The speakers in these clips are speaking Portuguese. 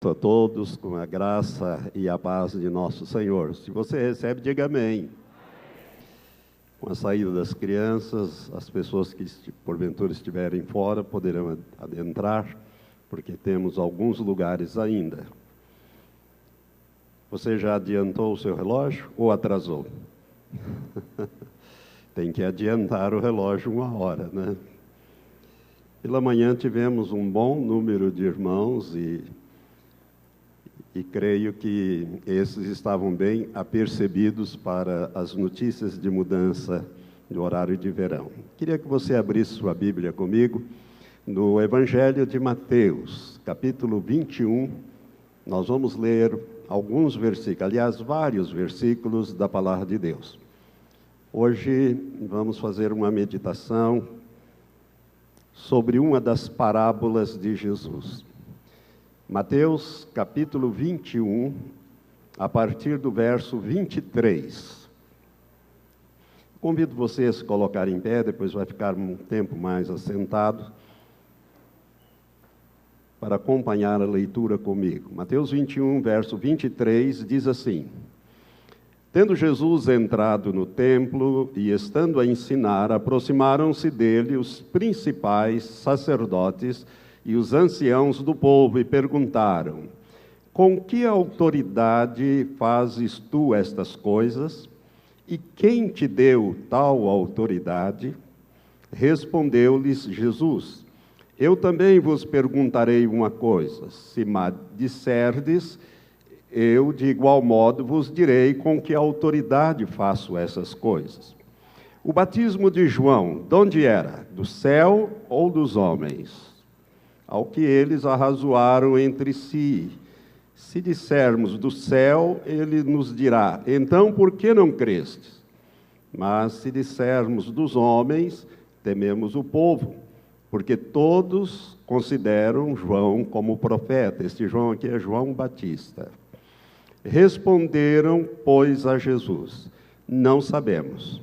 A todos com a graça e a paz de nosso Senhor. Se você recebe, diga amém. Com a saída das crianças, as pessoas que porventura estiverem fora poderão adentrar, porque temos alguns lugares ainda. Você já adiantou o seu relógio ou atrasou? Tem que adiantar o relógio 1 hora, né? Pela manhã tivemos um bom número de irmãos e creio que esses estavam bem apercebidos para as notícias de mudança do horário de verão. Queria que você abrisse sua Bíblia comigo no Evangelho de Mateus, capítulo 21. Nós vamos ler alguns versículos, aliás, vários versículos da Palavra de Deus. Hoje vamos fazer uma meditação sobre uma das parábolas de Jesus. Mateus, capítulo 21, a partir do verso 23. Convido você a se colocar em pé, depois vai ficar um tempo mais assentado, para acompanhar a leitura comigo. Mateus 21, verso 23, diz assim: Tendo Jesus entrado no templo e estando a ensinar, aproximaram-se dele os principais sacerdotes e os anciãos do povo, e perguntaram: Com que autoridade fazes tu estas coisas? E quem te deu tal autoridade? Respondeu-lhes Jesus: Eu também vos perguntarei uma coisa. Se me disserdes, eu de igual modo vos direi com que autoridade faço essas coisas. O batismo de João, de onde era? Do céu ou dos homens? Ao que eles arrazoaram entre si. Se dissermos do céu, ele nos dirá: então por que não crestes? Mas se dissermos dos homens, tememos o povo, porque todos consideram João como profeta. Este João aqui é João Batista. Responderam, pois, a Jesus: Não sabemos.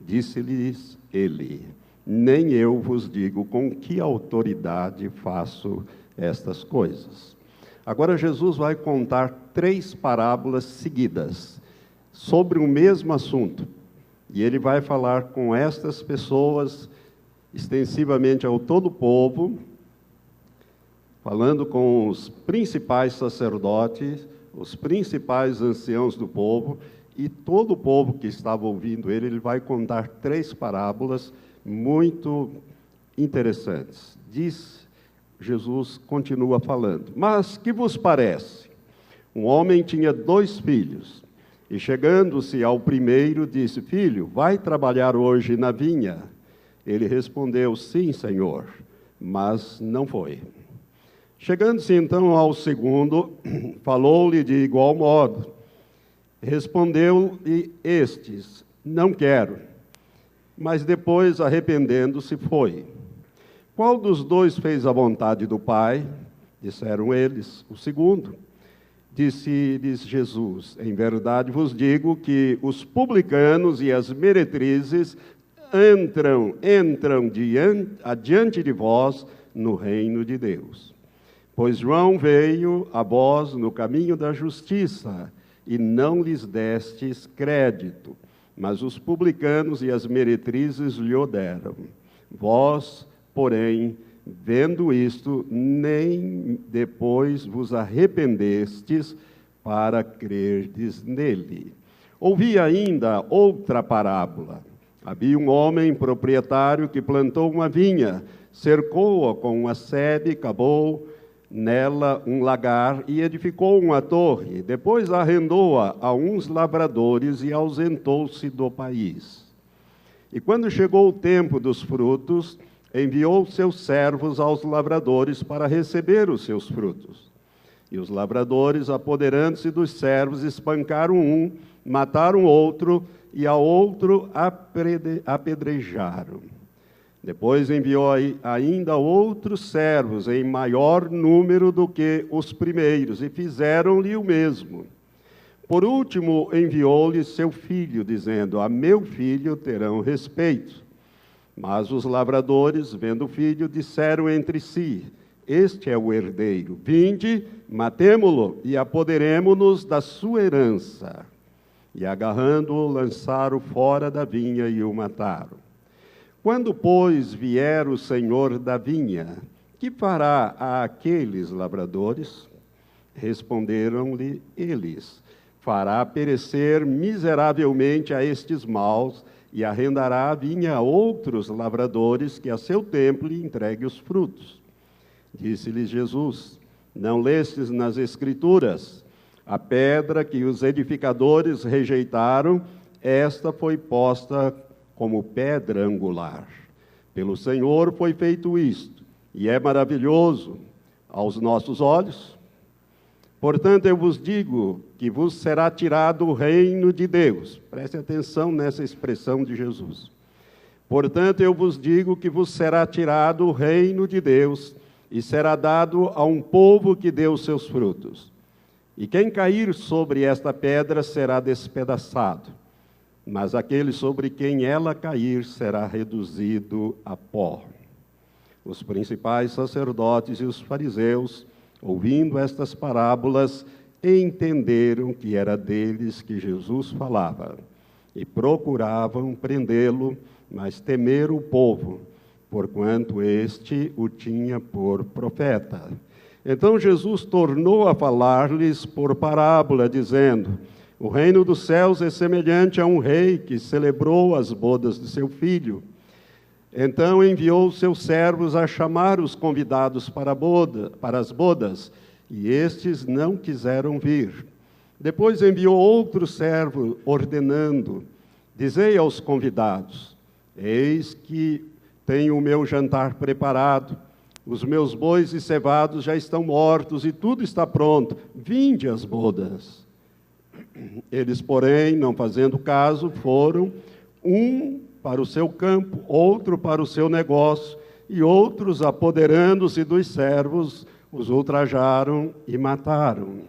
Disse-lhes ele: Nem eu vos digo com que autoridade faço estas coisas. Agora Jesus vai contar 3 parábolas seguidas sobre o mesmo assunto. E ele vai falar com estas pessoas, extensivamente ao todo o povo, falando com os principais sacerdotes, os principais anciãos do povo, e todo o povo que estava ouvindo ele vai contar 3 parábolas muito interessantes. Jesus continua falando: Mas que vos parece? Um homem tinha 2 filhos, e chegando-se ao primeiro, disse: Filho, vai trabalhar hoje na vinha? Ele respondeu: Sim, Senhor, mas não foi. Chegando-se então ao segundo, falou-lhe de igual modo. Respondeu-lhe estes: Não quero. Mas depois, arrependendo-se, foi. Qual dos 2 fez a vontade do Pai? Disseram eles: O segundo. Disse-lhes Jesus: Em verdade vos digo que os publicanos e as meretrizes entram adiante de vós no reino de Deus. Pois João veio a vós no caminho da justiça, e não lhes destes crédito, mas os publicanos e as meretrizes lhe o deram. Vós, porém, vendo isto, nem depois vos arrependestes para crerdes nele. Ouvi ainda outra parábola. Havia um homem proprietário que plantou uma vinha, cercou-a com uma sebe, cavou nela um lagar e edificou uma torre. Depois arrendou-a a uns lavradores e ausentou-se do país. E quando chegou o tempo dos frutos, enviou seus servos aos lavradores para receber os seus frutos. E os lavradores, apoderando-se dos servos, espancaram um, mataram outro e a outro apedrejaram. Depois enviou ainda outros servos, em maior número do que os primeiros, e fizeram-lhe o mesmo. Por último, enviou-lhe seu filho, dizendo: A meu filho terão respeito. Mas os lavradores, vendo o filho, disseram entre si: este é o herdeiro. Vinde, matemo-lo e apoderemo-nos da sua herança. E agarrando-o, lançaram fora da vinha e o mataram. Quando, pois, vier o senhor da vinha, que fará àqueles lavradores? Responderam-lhe eles: fará perecer miseravelmente a estes maus, e arrendará a vinha a outros lavradores, que a seu tempo lhe entregue os frutos. Disse-lhes Jesus: não lestes nas Escrituras? A pedra que os edificadores rejeitaram, esta foi posta como pedra angular. Pelo Senhor foi feito isto, e é maravilhoso aos nossos olhos. Portanto, eu vos digo que vos será tirado o reino de Deus. Preste atenção nessa expressão de Jesus. Portanto, eu vos digo que vos será tirado o reino de Deus e será dado a um povo que dê os seus frutos. E quem cair sobre esta pedra será despedaçado, mas aquele sobre quem ela cair será reduzido a pó. Os principais sacerdotes e os fariseus, ouvindo estas parábolas, entenderam que era deles que Jesus falava, e procuravam prendê-lo, mas temeram o povo, porquanto este o tinha por profeta. Então Jesus tornou a falar-lhes por parábola, dizendo: o reino dos céus é semelhante a um rei que celebrou as bodas de seu filho. Então enviou seus servos a chamar os convidados para as bodas, e estes não quiseram vir. Depois enviou outro servo, ordenando: dizei aos convidados: eis que tenho o meu jantar preparado, os meus bois e cevados já estão mortos, e tudo está pronto, vinde às bodas. Eles, porém, não fazendo caso, foram, um para o seu campo, outro para o seu negócio, e outros, apoderando-se dos servos, os ultrajaram e mataram.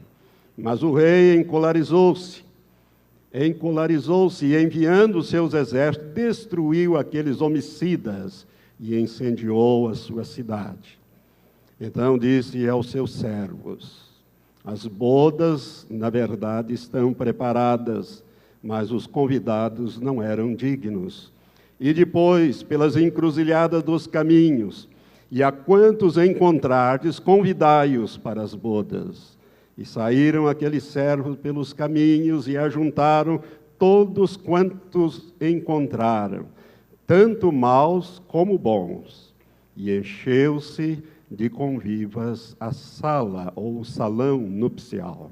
Mas o rei encolarizou-se e, enviando seus exércitos, destruiu aqueles homicidas e incendiou a sua cidade. Então disse aos seus servos: as bodas, na verdade, estão preparadas, mas os convidados não eram dignos. E depois, pelas encruzilhadas dos caminhos, e a quantos encontrardes, convidai-os para as bodas. E saíram aqueles servos pelos caminhos e ajuntaram todos quantos encontraram, tanto maus como bons. E encheu-se de convivas a sala ou salão nupcial.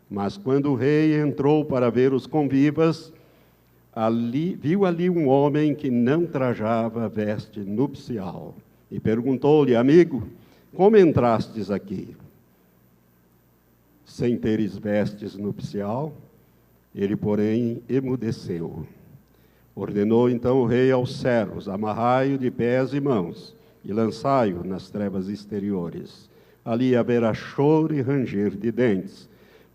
Mas quando o rei entrou para ver os convivas, viu ali um homem que não trajava veste nupcial. E perguntou-lhe: amigo, como entrastes aqui sem teres vestes nupcial? Ele, porém, emudeceu. Ordenou então o rei aos servos: amarrai-o de pés e mãos e lançai-o nas trevas exteriores. Ali haverá choro e ranger de dentes,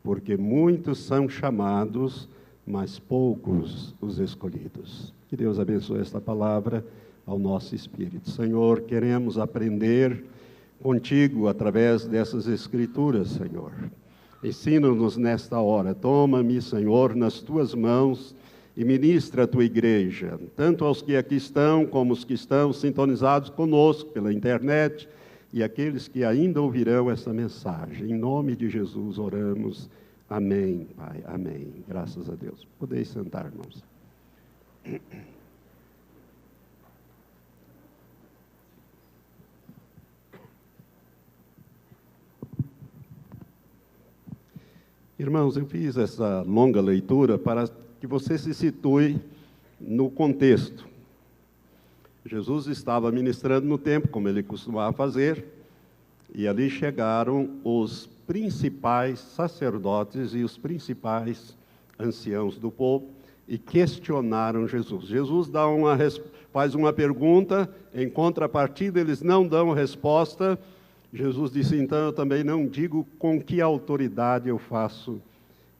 porque muitos são chamados, mas poucos os escolhidos. Que Deus abençoe esta palavra ao nosso espírito. Senhor, queremos aprender contigo através dessas escrituras, Senhor. Ensina-nos nesta hora. Toma-me, Senhor, nas tuas mãos e ministra a tua igreja, tanto aos que aqui estão, como os que estão sintonizados conosco pela internet, e aqueles que ainda ouvirão essa mensagem. Em nome de Jesus oramos. Amém, Pai. Amém. Graças a Deus. Podeis sentar, irmãos. Irmãos, eu fiz essa longa leitura para que você se situe no contexto. Jesus estava ministrando no templo, como ele costumava fazer, e ali chegaram os principais sacerdotes e os principais anciãos do povo e questionaram Jesus. Jesus faz uma pergunta, em contrapartida eles não dão resposta. Jesus disse: então eu também não digo com que autoridade eu faço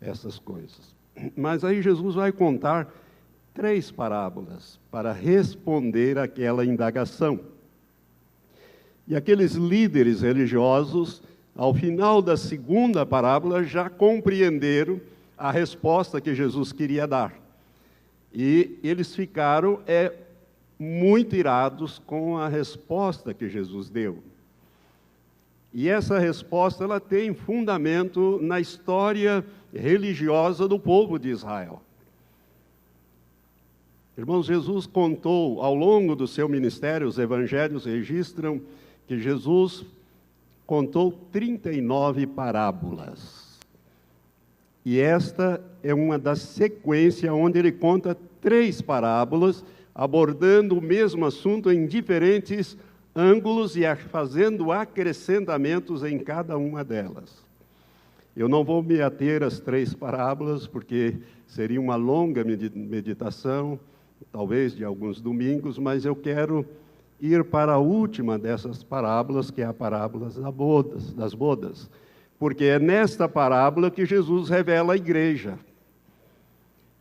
essas coisas. Mas aí Jesus vai contar 3 parábolas para responder àquela indagação. E aqueles líderes religiosos, ao final da segunda parábola, já compreenderam a resposta que Jesus queria dar. E eles ficaram muito irados com a resposta que Jesus deu. E essa resposta ela tem fundamento na história religiosa do povo de Israel. Irmãos, Jesus contou ao longo do seu ministério, os evangelhos registram que Jesus contou 39 parábolas. E esta é uma das sequências onde ele conta 3 parábolas, abordando o mesmo assunto em diferentes ângulos e fazendo acrescentamentos em cada uma delas. Eu não vou me ater às 3 parábolas, porque seria uma longa meditação, talvez de alguns domingos, mas eu quero ir para a última dessas parábolas, que é a parábola das bodas, porque é nesta parábola que Jesus revela a igreja.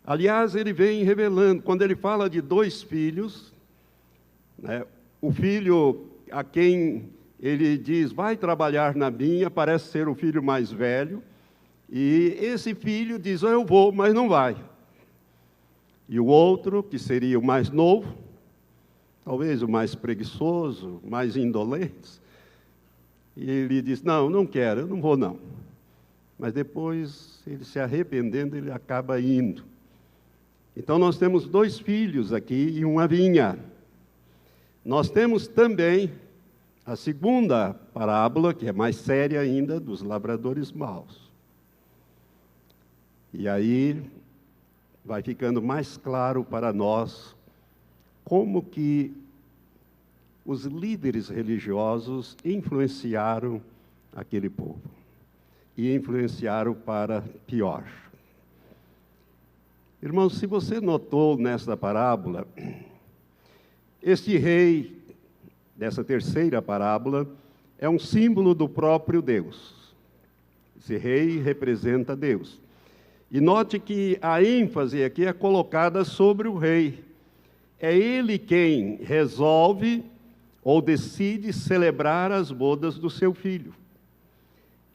Aliás, ele vem revelando, quando ele fala de 2 filhos, né, o filho a quem ele diz, vai trabalhar na vinha, parece ser o filho mais velho, e esse filho diz, eu vou, mas não vai. E o outro, que seria o mais novo, talvez o mais preguiçoso, mais indolente, e ele diz, não quero, eu não vou não. Mas depois, ele se arrependendo, ele acaba indo. Então nós temos 2 filhos aqui e uma vinha. Nós temos também a segunda parábola, que é mais séria ainda, dos lavradores maus. E aí vai ficando mais claro para nós como que os líderes religiosos influenciaram aquele povo. E influenciaram para pior. Irmãos, se você notou nesta parábola, este rei dessa terceira parábola é um símbolo do próprio Deus. Esse rei representa Deus. E note que a ênfase aqui é colocada sobre o rei. É ele quem resolve ou decide celebrar as bodas do seu filho.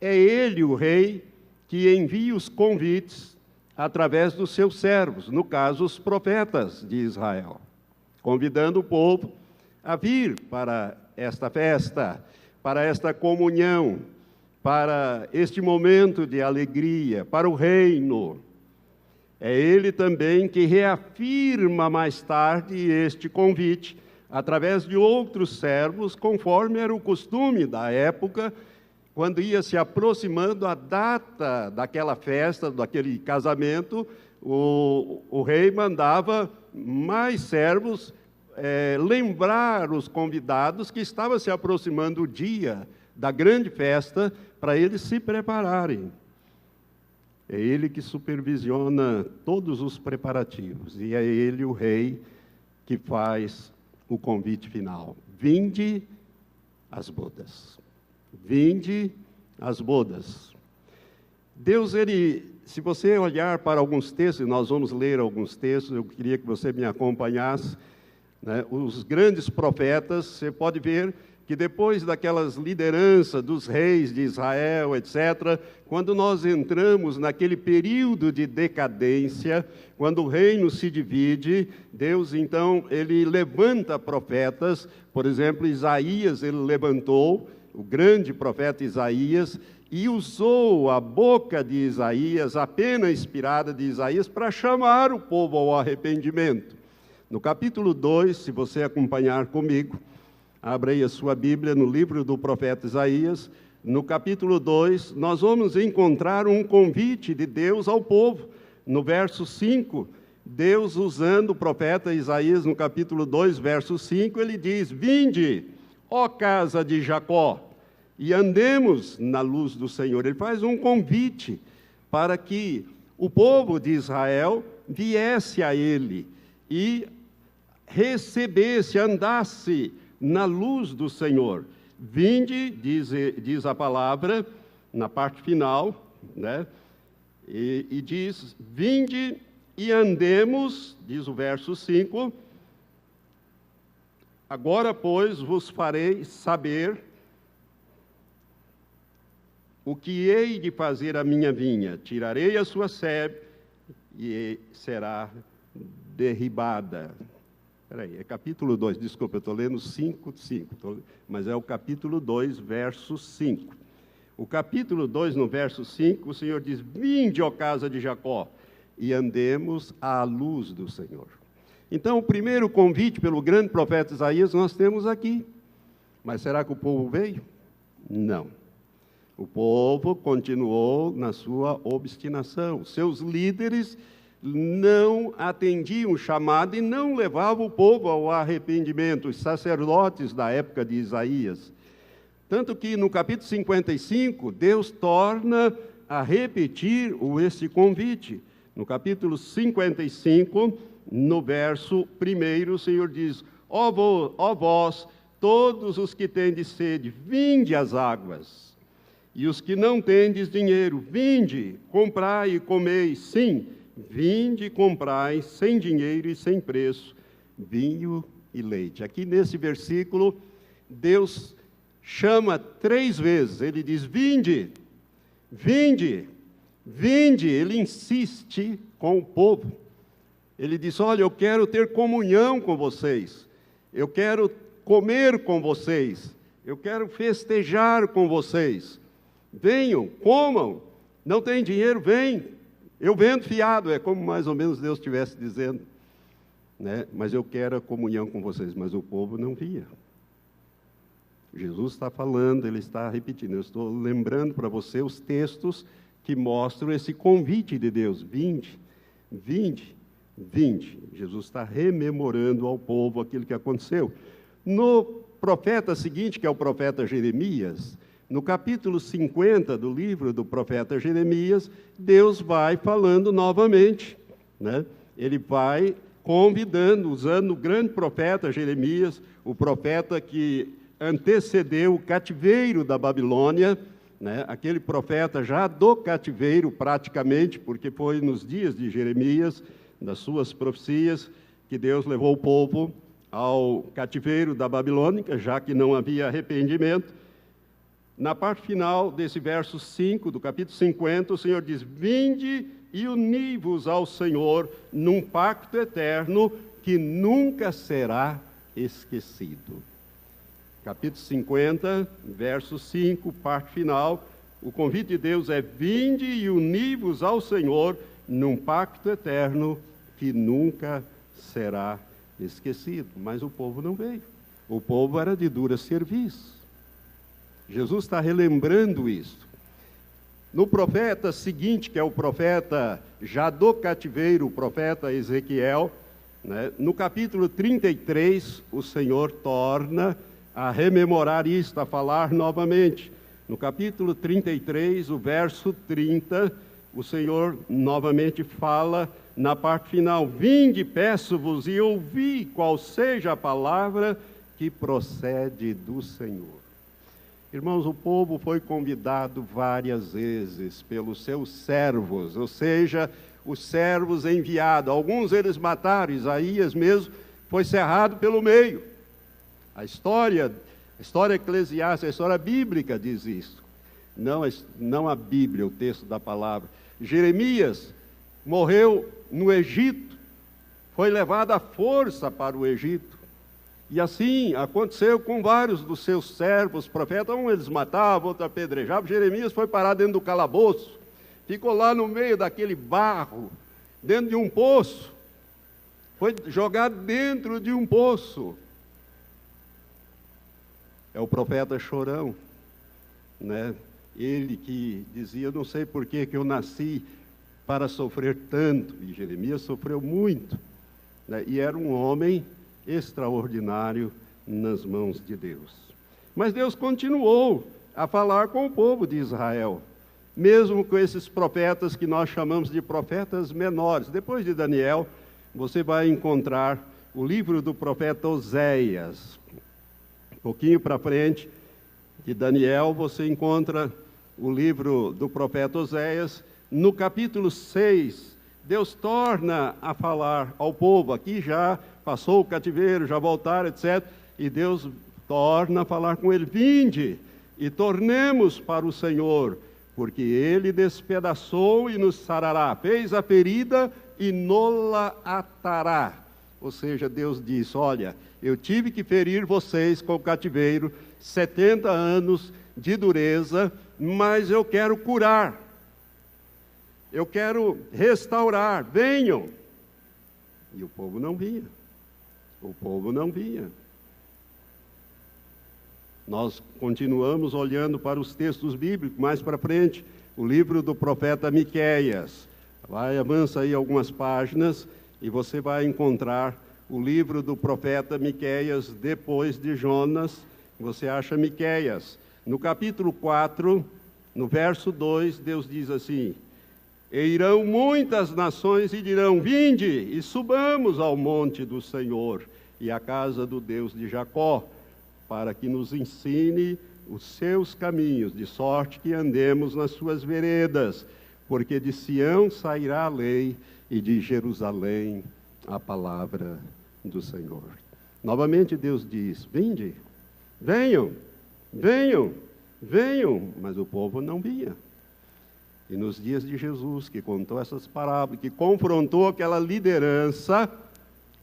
É ele, o rei, que envia os convites através dos seus servos, no caso, os profetas de Israel, convidando o povo a vir para esta festa, para esta comunhão, para este momento de alegria, para o reino. É ele também que reafirma mais tarde este convite, através de outros servos, conforme era o costume da época, quando ia se aproximando a data daquela festa, daquele casamento, o rei mandava mais servos lembrar os convidados que estava se aproximando o dia da grande festa, para eles se prepararem. É ele que supervisiona todos os preparativos, e é ele, o rei, que faz o convite final. Vinde às bodas. Vinde às bodas. Deus, se você olhar para alguns textos, nós vamos ler alguns textos, eu queria que você me acompanhasse, né? Os grandes profetas, você pode ver que depois daquelas lideranças dos reis de Israel, etc., quando nós entramos naquele período de decadência, quando o reino se divide, Deus, então, ele levanta profetas, por exemplo, Isaías, ele levantou, o grande profeta Isaías, e usou a boca de Isaías, a pena inspirada de Isaías, para chamar o povo ao arrependimento. No capítulo 2, se você acompanhar comigo, abra aí a sua Bíblia no livro do profeta Isaías, no capítulo 2, nós vamos encontrar um convite de Deus ao povo. No verso 5, Deus, usando o profeta Isaías, no capítulo 2, verso 5, ele diz, vinde, ó casa de Jacó, e andemos na luz do Senhor. Ele faz um convite para que o povo de Israel viesse a ele e recebesse, andasse na luz do Senhor. Vinde, diz a palavra, na parte final, né? E diz, vinde e andemos, diz o verso 5, Agora, pois, vos farei saber o que hei de fazer à minha vinha. Tirarei a sua sebe e será derribada. Espera aí, é capítulo 2, desculpa, eu estou lendo 5, mas é o capítulo 2, verso 5. O capítulo 2, no verso 5, o Senhor diz: vinde, ó casa de Jacó, e andemos à luz do Senhor. Então, o primeiro convite pelo grande profeta Isaías nós temos aqui. Mas será que o povo veio? Não. O povo continuou na sua obstinação. Seus líderes não atendiam o chamado e não levavam o povo ao arrependimento. Os sacerdotes da época de Isaías. Tanto que no capítulo 55, Deus torna a repetir esse convite. No capítulo 55, no verso 1, o Senhor diz: ó vós, todos os que tendes sede, vinde às águas. E os que não tendes dinheiro, vinde, comprai e comei. Sim, vinde e comprai, sem dinheiro e sem preço, vinho e leite. Aqui nesse versículo, Deus chama 3 vezes. Ele diz: vinde, vinde, vinde. Ele insiste com o povo. Ele diz: olha, eu quero ter comunhão com vocês. Eu quero comer com vocês. Eu quero festejar com vocês. Venham, comam. Não tem dinheiro, vem. Eu vendo fiado. É como mais ou menos Deus estivesse dizendo, né? Mas eu quero a comunhão com vocês. Mas o povo não via. Jesus está falando, ele está repetindo. Eu estou lembrando para você os textos que mostram esse convite de Deus. Vinde, vinde, vinde. Jesus está rememorando ao povo aquilo que aconteceu. No profeta seguinte, que é o profeta Jeremias, no capítulo 50 do livro do profeta Jeremias, Deus vai falando novamente, né? Ele vai convidando, usando o grande profeta Jeremias, o profeta que antecedeu o cativeiro da Babilônia, né? Aquele profeta já do cativeiro praticamente, porque foi nos dias de Jeremias, das suas profecias, que Deus levou o povo ao cativeiro da Babilônia, já que não havia arrependimento. Na parte final desse verso 5, do capítulo 50, o Senhor diz: vinde e uni-vos ao Senhor num pacto eterno que nunca será esquecido. Capítulo 50, verso 5, parte final, o convite de Deus é: vinde e uni-vos ao Senhor num pacto eterno que nunca será esquecido. Mas o povo não veio. O povo era de dura serviço. Jesus está relembrando isso. No profeta seguinte, que é o profeta já do cativeiro, o profeta Ezequiel, né, no capítulo 33, o Senhor torna a rememorar isto, a falar novamente. No capítulo 33, o verso 30, o Senhor novamente fala na parte final: vinde, peço-vos, e ouvi qual seja a palavra que procede do Senhor. Irmãos, o povo foi convidado várias vezes pelos seus servos, ou seja, os servos enviados. Alguns eles mataram, Isaías mesmo foi cerrado pelo meio. A história eclesiástica, a história bíblica diz isso. Não a Bíblia, o texto da palavra. Jeremias morreu no Egito, foi levado à força para o Egito. E assim aconteceu com vários dos seus servos, profetas. Um eles matavam, outro apedrejavam. Jeremias foi parar dentro do calabouço, ficou lá no meio daquele barro, dentro de um poço. Foi jogado dentro de um poço. É o profeta chorão, né? Ele que dizia: não sei por que eu nasci para sofrer tanto. E Jeremias sofreu muito, né? E era um homem extraordinário nas mãos de Deus. Mas Deus continuou a falar com o povo de Israel, mesmo com esses profetas que nós chamamos de profetas menores. Depois de Daniel, você vai encontrar o livro do profeta Oséias. Um pouquinho para frente de Daniel, você encontra o livro do profeta Oséias. No capítulo 6, Deus torna a falar ao povo. Aqui já passou o cativeiro, já voltaram, etc. e Deus torna a falar com ele: vinde e tornemos para o Senhor, porque ele despedaçou e nos sarará, fez a ferida e nola atará. Ou seja, Deus diz: olha, eu tive que ferir vocês com o cativeiro, 70 anos de dureza, mas eu quero curar, eu quero restaurar, venham. E o povo não vinha, o povo não vinha. Nós continuamos olhando para os textos bíblicos, mais para frente, o livro do profeta Miqueias. Avança aí algumas páginas e você vai encontrar o livro do profeta Miqueias depois de Jonas. Você acha Miqueias. No capítulo 4, no verso 2, Deus diz assim: e irão muitas nações e dirão: vinde e subamos ao monte do Senhor e à casa do Deus de Jacó, para que nos ensine os seus caminhos, de sorte que andemos nas suas veredas, porque de Sião sairá a lei e de Jerusalém a palavra do Senhor. Novamente Deus diz: vinde, venham, venham, venham, mas o povo não vinha. E nos dias de Jesus, que contou essas parábolas, que confrontou aquela liderança,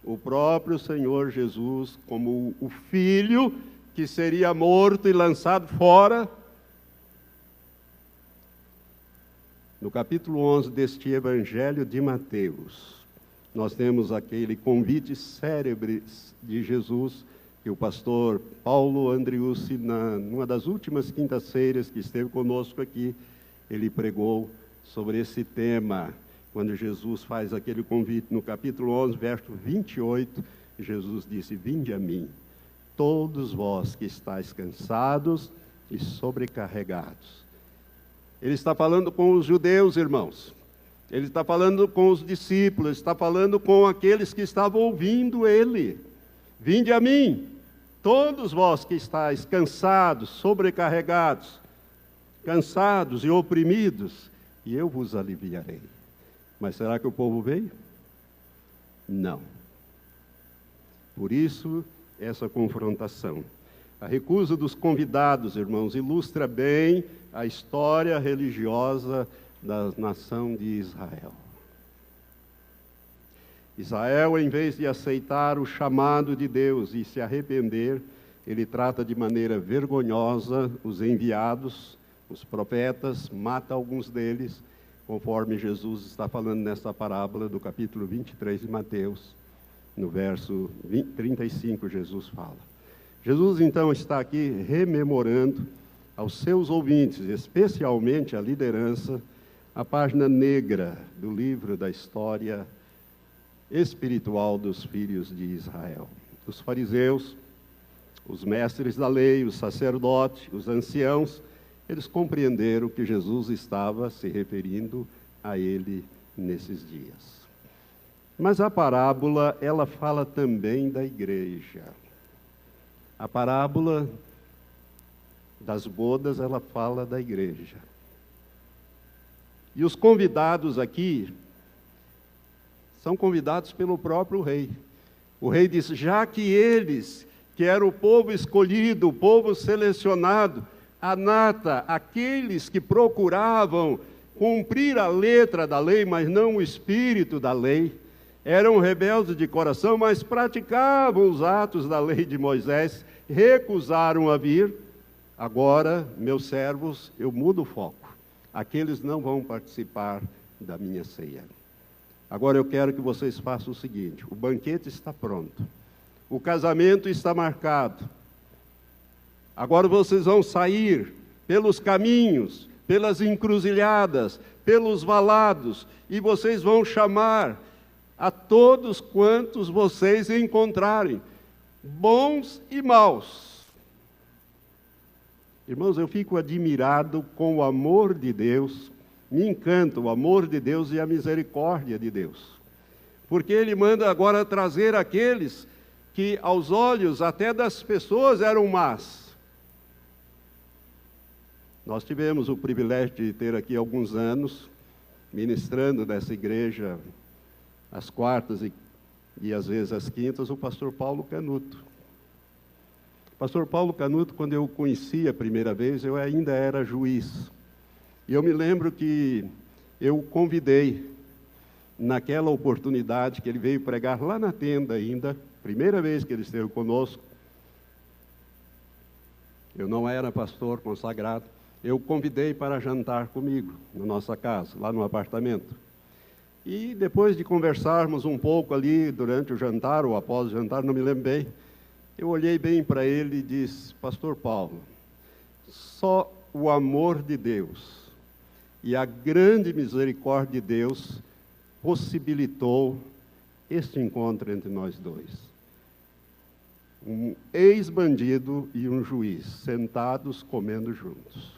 o próprio Senhor Jesus, como o filho que seria morto e lançado fora. No capítulo 11 deste Evangelho de Mateus, nós temos aquele convite célebre de Jesus, que o pastor Paulo Andriussi, numa das últimas quintas-feiras que esteve conosco aqui, ele pregou sobre esse tema, quando Jesus faz aquele convite no capítulo 11, verso 28, Jesus disse: vinde a mim, todos vós que estáis cansados e sobrecarregados. Ele está falando com os judeus, irmãos. Ele está falando com os discípulos, está falando com aqueles que estavam ouvindo ele. Vinde a mim, todos vós que estáis cansados, sobrecarregados, cansados e oprimidos, e eu vos aliviarei. Mas será que o povo veio? Não. Por isso, essa confrontação. A recusa dos convidados, irmãos, ilustra bem a história religiosa da nação de Israel. Israel, em vez de aceitar o chamado de Deus e se arrepender, ele trata de maneira vergonhosa os enviados, os profetas, mata alguns deles, conforme Jesus está falando nessa parábola do capítulo 23 de Mateus, no verso 35, Jesus fala. Jesus, então, está aqui rememorando aos seus ouvintes, especialmente a liderança, a página negra do livro da história espiritual dos filhos de Israel. Os fariseus, os mestres da lei, os sacerdotes, os anciãos, eles compreenderam que Jesus estava se referindo a ele nesses dias. Mas a parábola, ela fala também da igreja. A parábola das bodas, ela fala da igreja. E os convidados aqui são convidados pelo próprio rei. O rei disse: já que eles, que era o povo escolhido, o povo selecionado, a nata, aqueles que procuravam cumprir a letra da lei, mas não o espírito da lei, eram rebeldes de coração, mas praticavam os atos da lei de Moisés, recusaram a vir. Agora, meus servos, eu mudo o foco. Aqueles não vão participar da minha ceia. Agora eu quero que vocês façam o seguinte: o banquete está pronto, o casamento está marcado. Agora vocês vão sair pelos caminhos, pelas encruzilhadas, pelos valados, e vocês vão chamar a todos quantos vocês encontrarem, bons e maus. Irmãos, eu fico admirado com o amor de Deus, me encanta o amor de Deus e a misericórdia de Deus, porque Ele manda agora trazer aqueles que aos olhos até das pessoas eram más. Nós tivemos o privilégio de ter aqui alguns anos, ministrando nessa igreja, às quartas e às vezes às quintas, o pastor Paulo Canuto. Pastor Paulo Canuto, quando eu o conheci a primeira vez, eu ainda era juiz. E eu me lembro que eu o convidei, naquela oportunidade que ele veio pregar lá na tenda ainda, primeira vez que ele esteve conosco. Eu não era pastor consagrado. Eu o convidei para jantar comigo, na nossa casa, lá no apartamento. E depois de conversarmos um pouco ali, durante o jantar, ou após o jantar, não me lembro bem, eu olhei bem para ele e disse: Pastor Paulo, só o amor de Deus e a grande misericórdia de Deus possibilitou este encontro entre nós dois. Um ex-bandido e um juiz, sentados comendo juntos,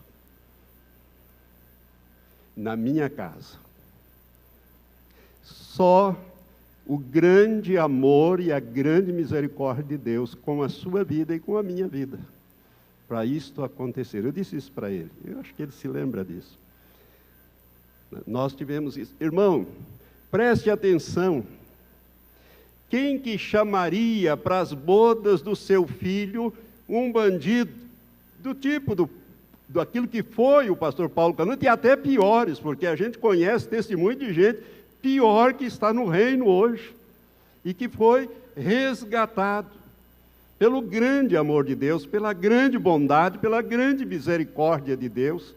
na minha casa. Só o grande amor e a grande misericórdia de Deus com a sua vida e com a minha vida, para isto acontecer. Eu disse isso para ele, eu acho que ele se lembra disso. Nós tivemos isso. Irmão, preste atenção. Quem que chamaria para as bodas do seu filho um bandido do tipo daquilo que foi o pastor Paulo Canuto, e até piores, porque a gente conhece testemunho de gente pior que está no reino hoje, e que foi resgatado pelo grande amor de Deus, pela grande bondade, pela grande misericórdia de Deus.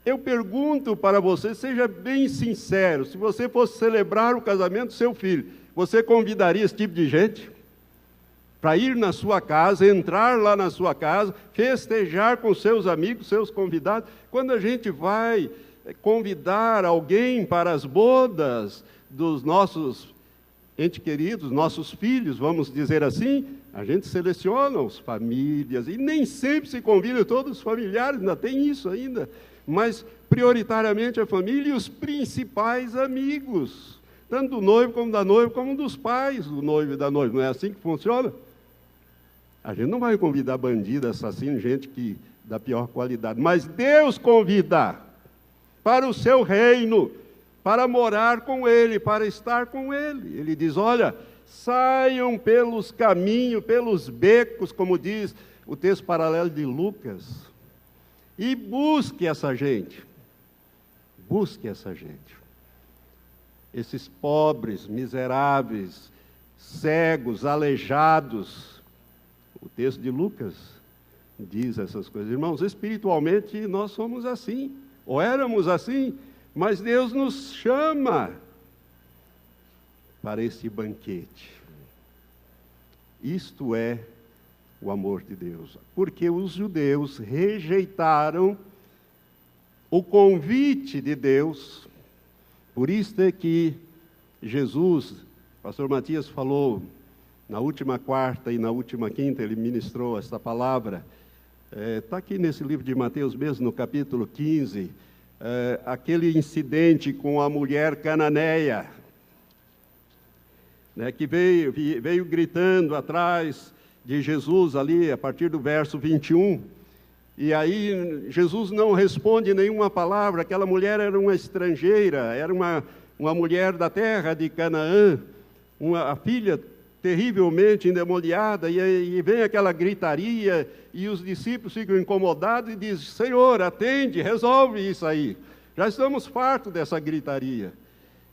Eu pergunto para você, seja bem sincero, se você fosse celebrar o casamento do seu filho, você convidaria esse tipo de gente para ir na sua casa, entrar lá na sua casa, festejar com seus amigos, seus convidados? Quando a gente vai convidar alguém para as bodas dos nossos entes queridos, nossos filhos, vamos dizer assim, a gente seleciona as famílias, e nem sempre se convida todos os familiares, ainda tem isso ainda, mas prioritariamente a família e os principais amigos, tanto do noivo como da noiva, como dos pais do noivo e da noiva. Não é assim que funciona? A gente não vai convidar bandido, assassino, gente que da pior qualidade, mas Deus convida para o seu reino, para morar com Ele, para estar com Ele. Ele diz: olha, saiam pelos caminhos, pelos becos, como diz o texto paralelo de Lucas, e busque essa gente. Busque essa gente. Esses pobres, miseráveis, cegos, aleijados. O texto de Lucas diz essas coisas. Irmãos, espiritualmente nós somos assim, ou éramos assim, mas Deus nos chama para esse banquete. Isto é o amor de Deus. Porque os judeus rejeitaram o convite de Deus. Por isso é que Jesus, o pastor Matias falou na última quarta e na última quinta, ele ministrou esta palavra. Está aqui nesse livro de Mateus mesmo, no capítulo 15, aquele incidente com a mulher cananeia, né, que veio gritando atrás de Jesus ali, a partir do verso 21, e aí Jesus não responde nenhuma palavra. Aquela mulher era uma estrangeira, era uma mulher da terra de Canaã, a filha terrivelmente endemoniada, e vem aquela gritaria, e os discípulos ficam incomodados e dizem: Senhor, atende, resolve isso aí, já estamos fartos dessa gritaria.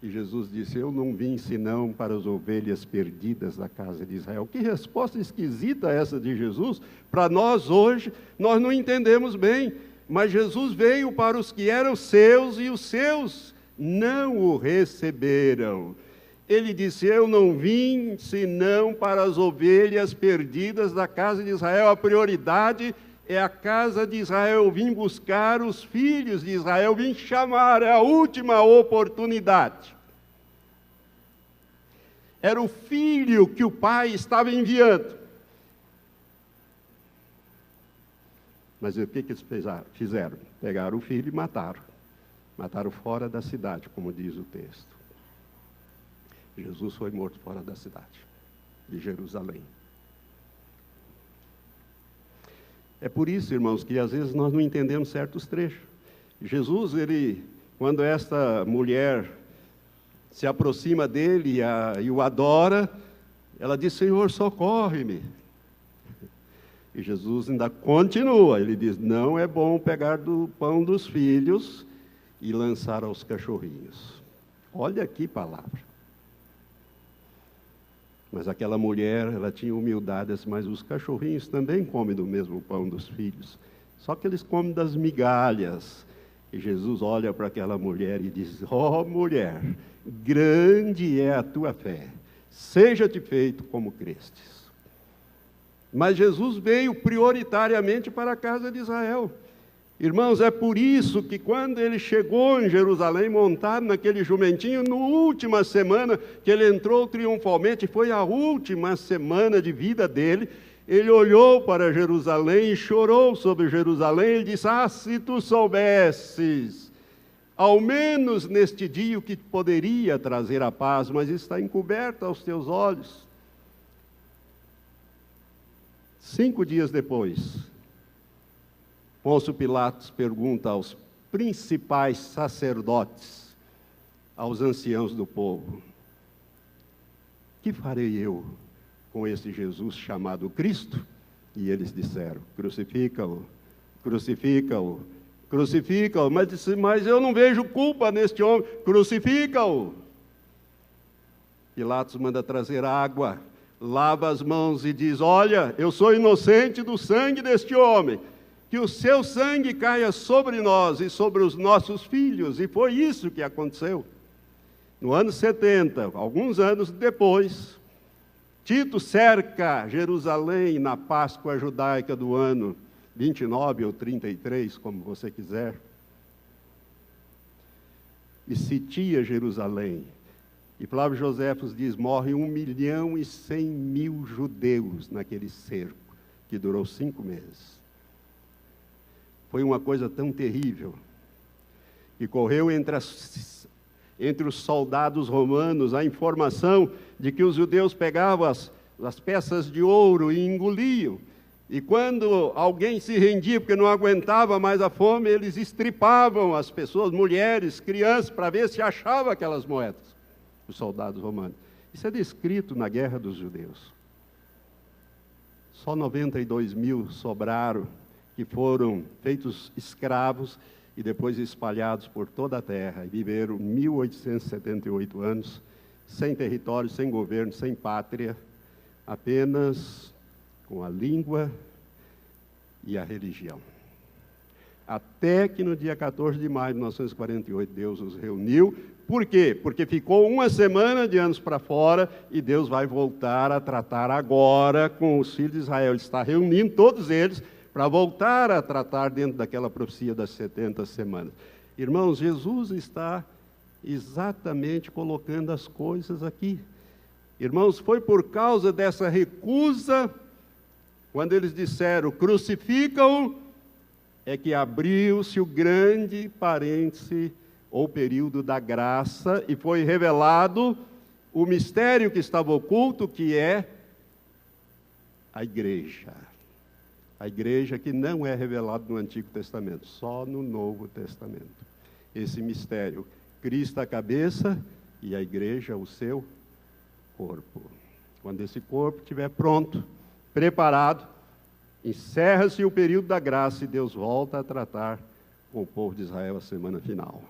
E Jesus disse: eu não vim senão para as ovelhas perdidas da casa de Israel. Que resposta esquisita essa de Jesus. Para nós hoje, nós não entendemos bem, mas Jesus veio para os que eram seus, e os seus não o receberam. Ele disse: eu não vim senão para as ovelhas perdidas da casa de Israel. A prioridade é a casa de Israel. Eu vim buscar os filhos de Israel, vim chamar, é a última oportunidade. Era o filho que o pai estava enviando. Mas o que eles fizeram? Pegaram o filho e mataram. Mataram fora da cidade, como diz o texto. Jesus foi morto fora da cidade de Jerusalém. É por isso, irmãos, que às vezes nós não entendemos certos trechos. Jesus, quando esta mulher se aproxima dele e o adora, ela diz: Senhor, socorre-me. E Jesus ainda continua, ele diz, não é bom pegar do pão dos filhos e lançar aos cachorrinhos. Olha que palavra. Mas aquela mulher, ela tinha humildade, mas os cachorrinhos também comem do mesmo pão dos filhos. Só que eles comem das migalhas. E Jesus olha para aquela mulher e diz, ó mulher, grande é a tua fé, seja-te feito como crestes. Mas Jesus veio prioritariamente para a casa de Israel. Irmãos, é por isso que quando ele chegou em Jerusalém, montado naquele jumentinho, na última semana que ele entrou triunfalmente, foi a última semana de vida dele, ele olhou para Jerusalém e chorou sobre Jerusalém. Ele disse, se tu soubesses, ao menos neste dia, o que poderia trazer a paz, mas está encoberto aos teus olhos. 5 dias depois, Pôncio Pilatos pergunta aos principais sacerdotes, aos anciãos do povo, que farei eu com este Jesus chamado Cristo? E eles disseram, crucifica-o, crucifica-o, crucifica-o. Mas disse, mas eu não vejo culpa neste homem, crucifica-o. Pilatos manda trazer água, lava as mãos e diz, olha, eu sou inocente do sangue deste homem, que o seu sangue caia sobre nós e sobre os nossos filhos. E foi isso que aconteceu. No ano 70, alguns anos depois, Tito cerca Jerusalém na Páscoa judaica do ano 29 ou 33, como você quiser, e sitia Jerusalém. E Flávio Joséfos diz, morrem 1.100.000 judeus naquele cerco, que durou 5 meses. Foi uma coisa tão terrível, que correu entre os soldados romanos a informação de que os judeus pegavam as peças de ouro e engoliam. E quando alguém se rendia porque não aguentava mais a fome, eles estripavam as pessoas, mulheres, crianças, para ver se achavam aquelas moedas. Os soldados romanos. Isso é descrito na Guerra dos Judeus. Só 92.000 sobraram, que foram feitos escravos e depois espalhados por toda a terra. E viveram 1.878 anos, sem território, sem governo, sem pátria, apenas com a língua e a religião. Até que no dia 14 de maio de 1948, Deus os reuniu. Por quê? Porque ficou 1 semana de anos para fora e Deus vai voltar a tratar agora com os filhos de Israel. Ele está reunindo todos eles para voltar a tratar dentro daquela profecia das 70 semanas. Irmãos, Jesus está exatamente colocando as coisas aqui. Irmãos, foi por causa dessa recusa, quando eles disseram, crucifica-o, é que abriu-se o grande parêntese, ou período da graça, e foi revelado o mistério que estava oculto, que é a igreja. A igreja que não é revelada no Antigo Testamento, só no Novo Testamento. Esse mistério, Cristo a cabeça e a igreja o seu corpo. Quando esse corpo estiver pronto, preparado, encerra-se o período da graça e Deus volta a tratar com o povo de Israel a semana final.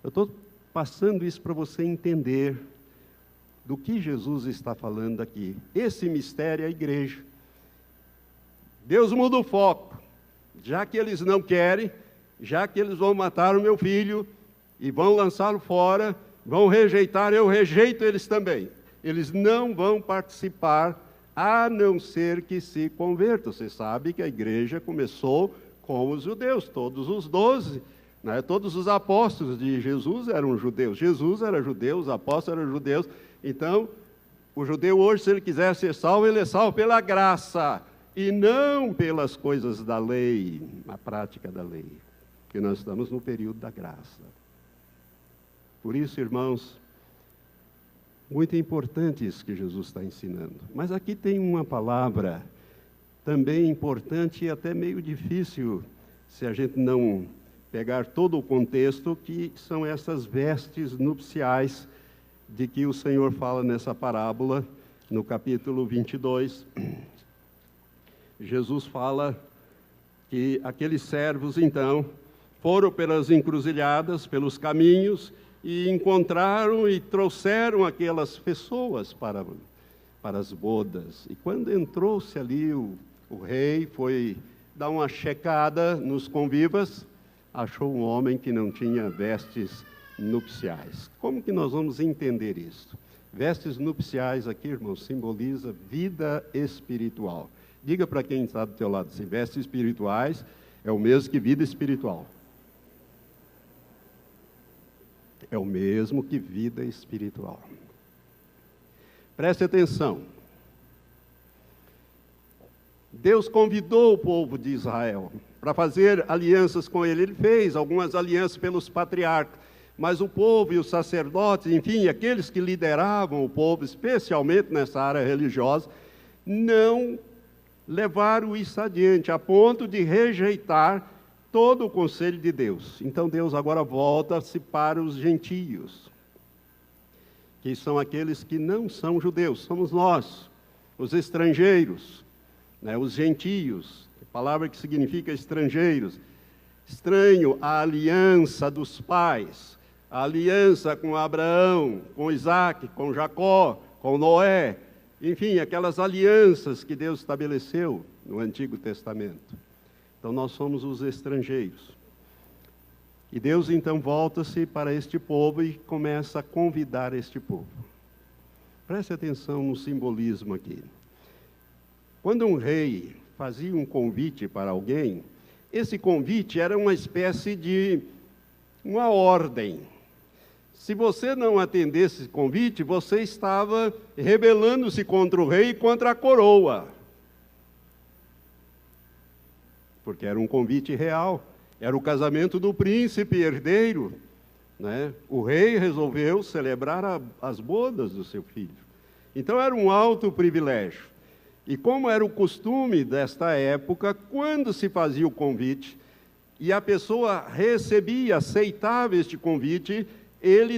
Eu estou passando isso para você entender do que Jesus está falando aqui. Esse mistério é a igreja. Deus muda o foco. Já que eles não querem, já que eles vão matar o meu filho e vão lançá-lo fora, vão rejeitar, eu rejeito eles também. Eles não vão participar, a não ser que se convertam. Você sabe que a igreja começou com os judeus, todos os 12, né? Todos os apóstolos de Jesus eram judeus. Jesus era judeu, os apóstolos eram judeus. Então, o judeu hoje, se ele quiser ser salvo, ele é salvo pela graça, e não pelas coisas da lei, na prática da lei, porque nós estamos no período da graça. Por isso, irmãos, muito importante isso que Jesus está ensinando. Mas aqui tem uma palavra também importante e até meio difícil, se a gente não pegar todo o contexto, que são essas vestes nupciais de que o Senhor fala nessa parábola, no capítulo 22, Jesus fala que aqueles servos, então, foram pelas encruzilhadas, pelos caminhos, e encontraram e trouxeram aquelas pessoas para as bodas. E quando entrou-se ali, o rei foi dar uma checada nos convivas, achou um homem que não tinha vestes nupciais. Como que nós vamos entender isso? Vestes nupciais aqui, irmãos, simboliza vida espiritual. Diga para quem está do teu lado, se vestes espirituais é o mesmo que vida espiritual. É o mesmo que vida espiritual. Preste atenção. Deus convidou o povo de Israel para fazer alianças com ele. Ele fez algumas alianças pelos patriarcas, mas o povo e os sacerdotes, enfim, aqueles que lideravam o povo, especialmente nessa área religiosa, não levaram isso adiante, a ponto de rejeitar todo o conselho de Deus. Então Deus agora volta-se para os gentios, que são aqueles que não são judeus, somos nós, os estrangeiros, os gentios, palavra que significa estrangeiros, estranho à aliança dos pais, a aliança com Abraão, com Isaac, com Jacó, com Noé, enfim, aquelas alianças que Deus estabeleceu no Antigo Testamento. Então nós somos os estrangeiros. E Deus então volta-se para este povo e começa a convidar este povo. Preste atenção no simbolismo aqui. Quando um rei fazia um convite para alguém, esse convite era uma espécie de uma ordem. Se você não atendesse esse convite, você estava rebelando-se contra o rei e contra a coroa. Porque era um convite real, era o casamento do príncipe herdeiro, O rei resolveu celebrar as bodas do seu filho. Então era um alto privilégio. E como era o costume desta época, quando se fazia o convite, e a pessoa recebia, aceitava este convite, ele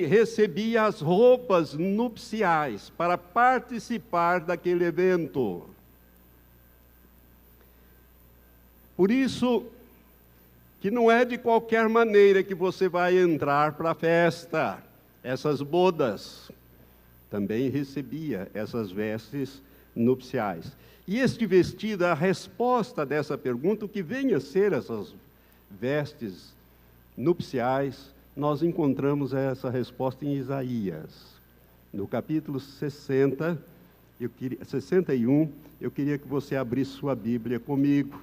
recebia as roupas nupciais para participar daquele evento. Por isso que não é de qualquer maneira que você vai entrar para a festa. Essas bodas também recebia essas vestes nupciais. E este vestido, a resposta dessa pergunta, o que vem a ser essas vestes nupciais, nós encontramos essa resposta em Isaías. No capítulo 61, eu queria que você abrisse sua Bíblia comigo.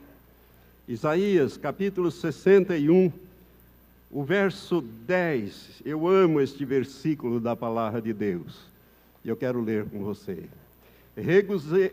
Isaías, capítulo 61, o verso 10. Eu amo este versículo da palavra de Deus. E eu quero ler com você.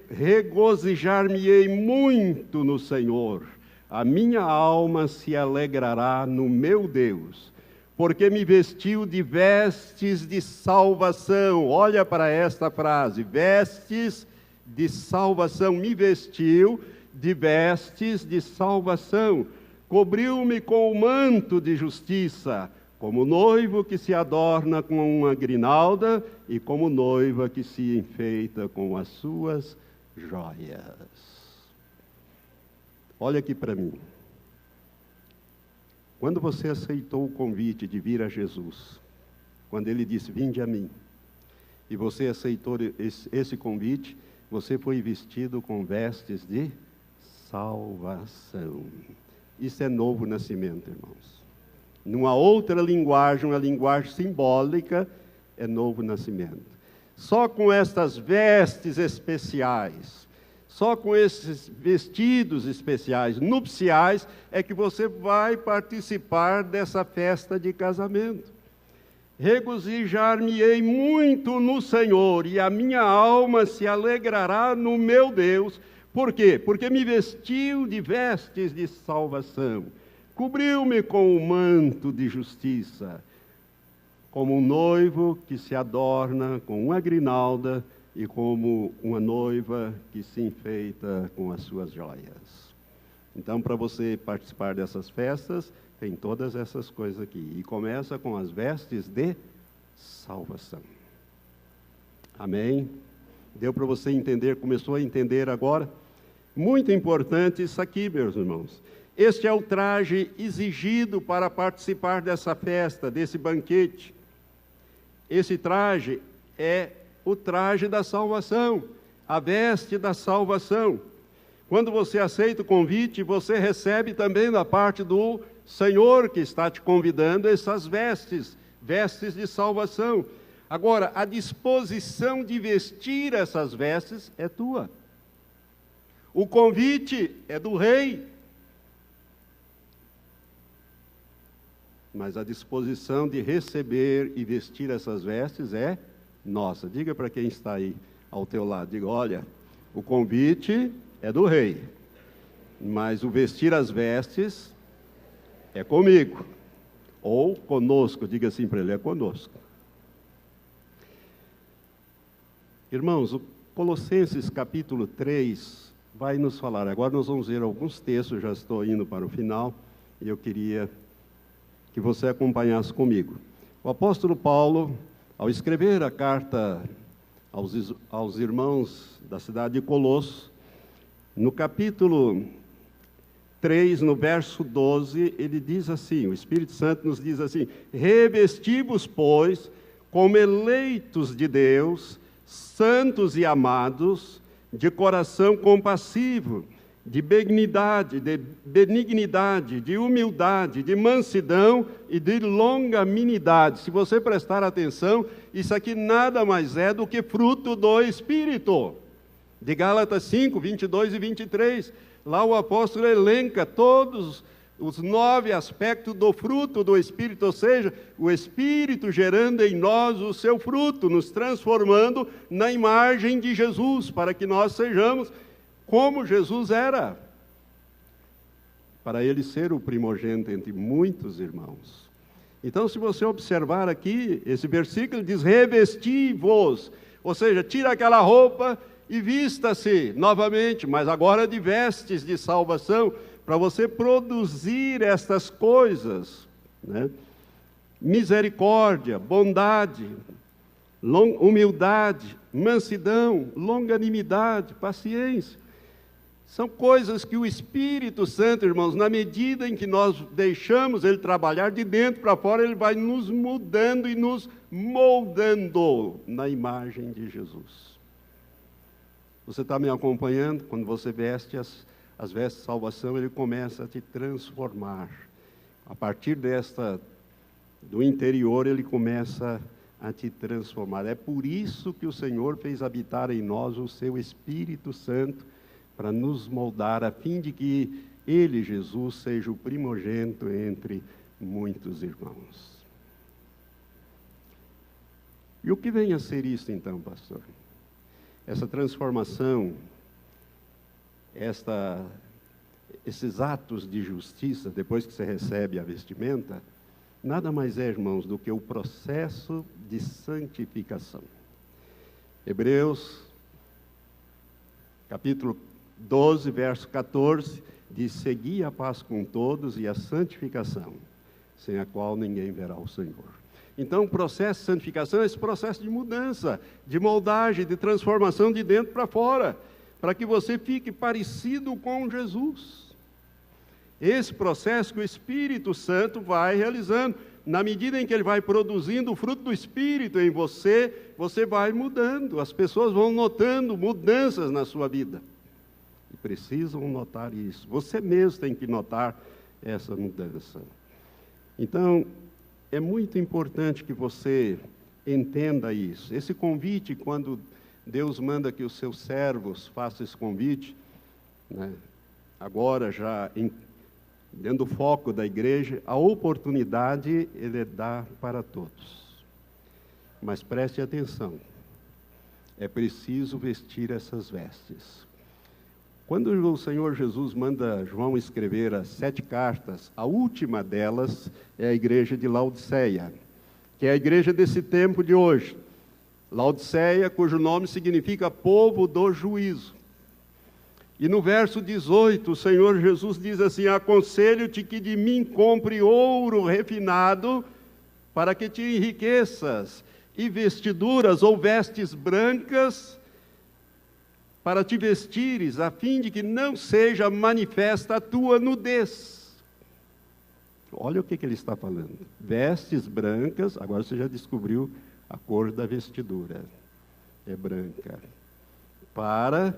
Regozijar-me-ei muito no Senhor, a minha alma se alegrará no meu Deus, porque me vestiu de vestes de salvação. Olha para esta frase, vestes de salvação, me vestiu de vestes de salvação, cobriu-me com o manto de justiça, como noivo que se adorna com uma grinalda e como noiva que se enfeita com as suas joias. Olha aqui para mim. Quando você aceitou o convite de vir a Jesus, quando Ele disse, vinde a mim, e você aceitou esse convite, você foi vestido com vestes de salvação. Isso é novo nascimento, irmãos. Numa outra linguagem, uma linguagem simbólica, é novo nascimento. Só com estas vestes especiais, só com esses vestidos especiais, nupciais, é que você vai participar dessa festa de casamento. Regozijar-me-ei muito no Senhor, e a minha alma se alegrará no meu Deus. Por quê? Porque me vestiu de vestes de salvação, cobriu-me com o manto de justiça, como um noivo que se adorna com uma grinalda e como uma noiva que se enfeita com as suas joias. Então, para você participar dessas festas, tem todas essas coisas aqui. E começa com as vestes de salvação. Amém? Deu para você entender, começou a entender agora? Muito importante isso aqui, meus irmãos. Este é o traje exigido para participar dessa festa, desse banquete. Esse traje é o traje da salvação, a veste da salvação. Quando você aceita o convite, você recebe também da parte do Senhor que está te convidando essas vestes de salvação. Agora, a disposição de vestir essas vestes é tua. O convite é do rei. Mas a disposição de receber e vestir essas vestes é nossa. Diga para quem está aí ao teu lado, diga, olha, o convite é do rei, mas o vestir as vestes é comigo, ou conosco, diga assim para ele, é conosco. Irmãos, o Colossenses capítulo 3 vai nos falar, agora nós vamos ver alguns textos, já estou indo para o final, e eu queria que você acompanhasse comigo. O apóstolo Paulo, ao escrever a carta aos irmãos da cidade de Colosso, no capítulo 3, no verso 12, ele diz assim, o Espírito Santo nos diz assim, revesti-vos, pois, como eleitos de Deus, santos e amados, de coração compassivo, de benignidade, de humildade, de mansidão e de longanimidade. Se você prestar atenção, isso aqui nada mais é do que fruto do Espírito. De Gálatas 5, 22 e 23, lá o apóstolo elenca todos os 9 aspectos do fruto do Espírito, ou seja, o Espírito gerando em nós o seu fruto, nos transformando na imagem de Jesus, para que nós sejamos como Jesus era, para ele ser o primogênito entre muitos irmãos. Então, se você observar aqui, esse versículo diz, revesti-vos, ou seja, tira aquela roupa e vista-se novamente, mas agora de vestes de salvação, para você produzir estas coisas, né? Misericórdia, bondade, humildade, mansidão, longanimidade, paciência. São coisas que o Espírito Santo, irmãos, na medida em que nós deixamos Ele trabalhar de dentro para fora, Ele vai nos mudando e nos moldando na imagem de Jesus. Você está me acompanhando? Quando você veste as vestes de salvação, Ele começa a te transformar. A partir do interior, Ele começa a te transformar. É por isso que o Senhor fez habitar em nós o seu Espírito Santo, para nos moldar, a fim de que Ele, Jesus, seja o primogênito entre muitos irmãos. E o que vem a ser isso então, pastor? Essa transformação, esses atos de justiça, depois que você recebe a vestimenta, nada mais é, irmãos, do que o processo de santificação. Hebreus, capítulo 12, verso 14, diz, segui a paz com todos e a santificação, sem a qual ninguém verá o Senhor. Então, o processo de santificação é esse processo de mudança, de moldagem, de transformação de dentro para fora, para que você fique parecido com Jesus. Esse processo que o Espírito Santo vai realizando, na medida em que ele vai produzindo o fruto do Espírito em você, você vai mudando, as pessoas vão notando mudanças na sua vida. E precisam notar isso. Você mesmo tem que notar essa mudança. Então, é muito importante que você entenda isso. Esse convite, quando Deus manda que os seus servos façam esse convite, né, agora já dentro do foco da igreja, a oportunidade Ele dá para todos. Mas preste atenção, é preciso vestir essas vestes. Quando o Senhor Jesus manda João escrever as 7 cartas, a última delas é a igreja de Laodiceia, que é a igreja desse tempo de hoje. Laodiceia, cujo nome significa povo do juízo. E no verso 18, o Senhor Jesus diz assim, aconselho-te que de mim compre ouro refinado, para que te enriqueças, e vestiduras ou vestes brancas, para te vestires, a fim de que não seja manifesta a tua nudez. Olha o que ele está falando. Vestes brancas, agora você já descobriu a cor da vestidura. É branca. Para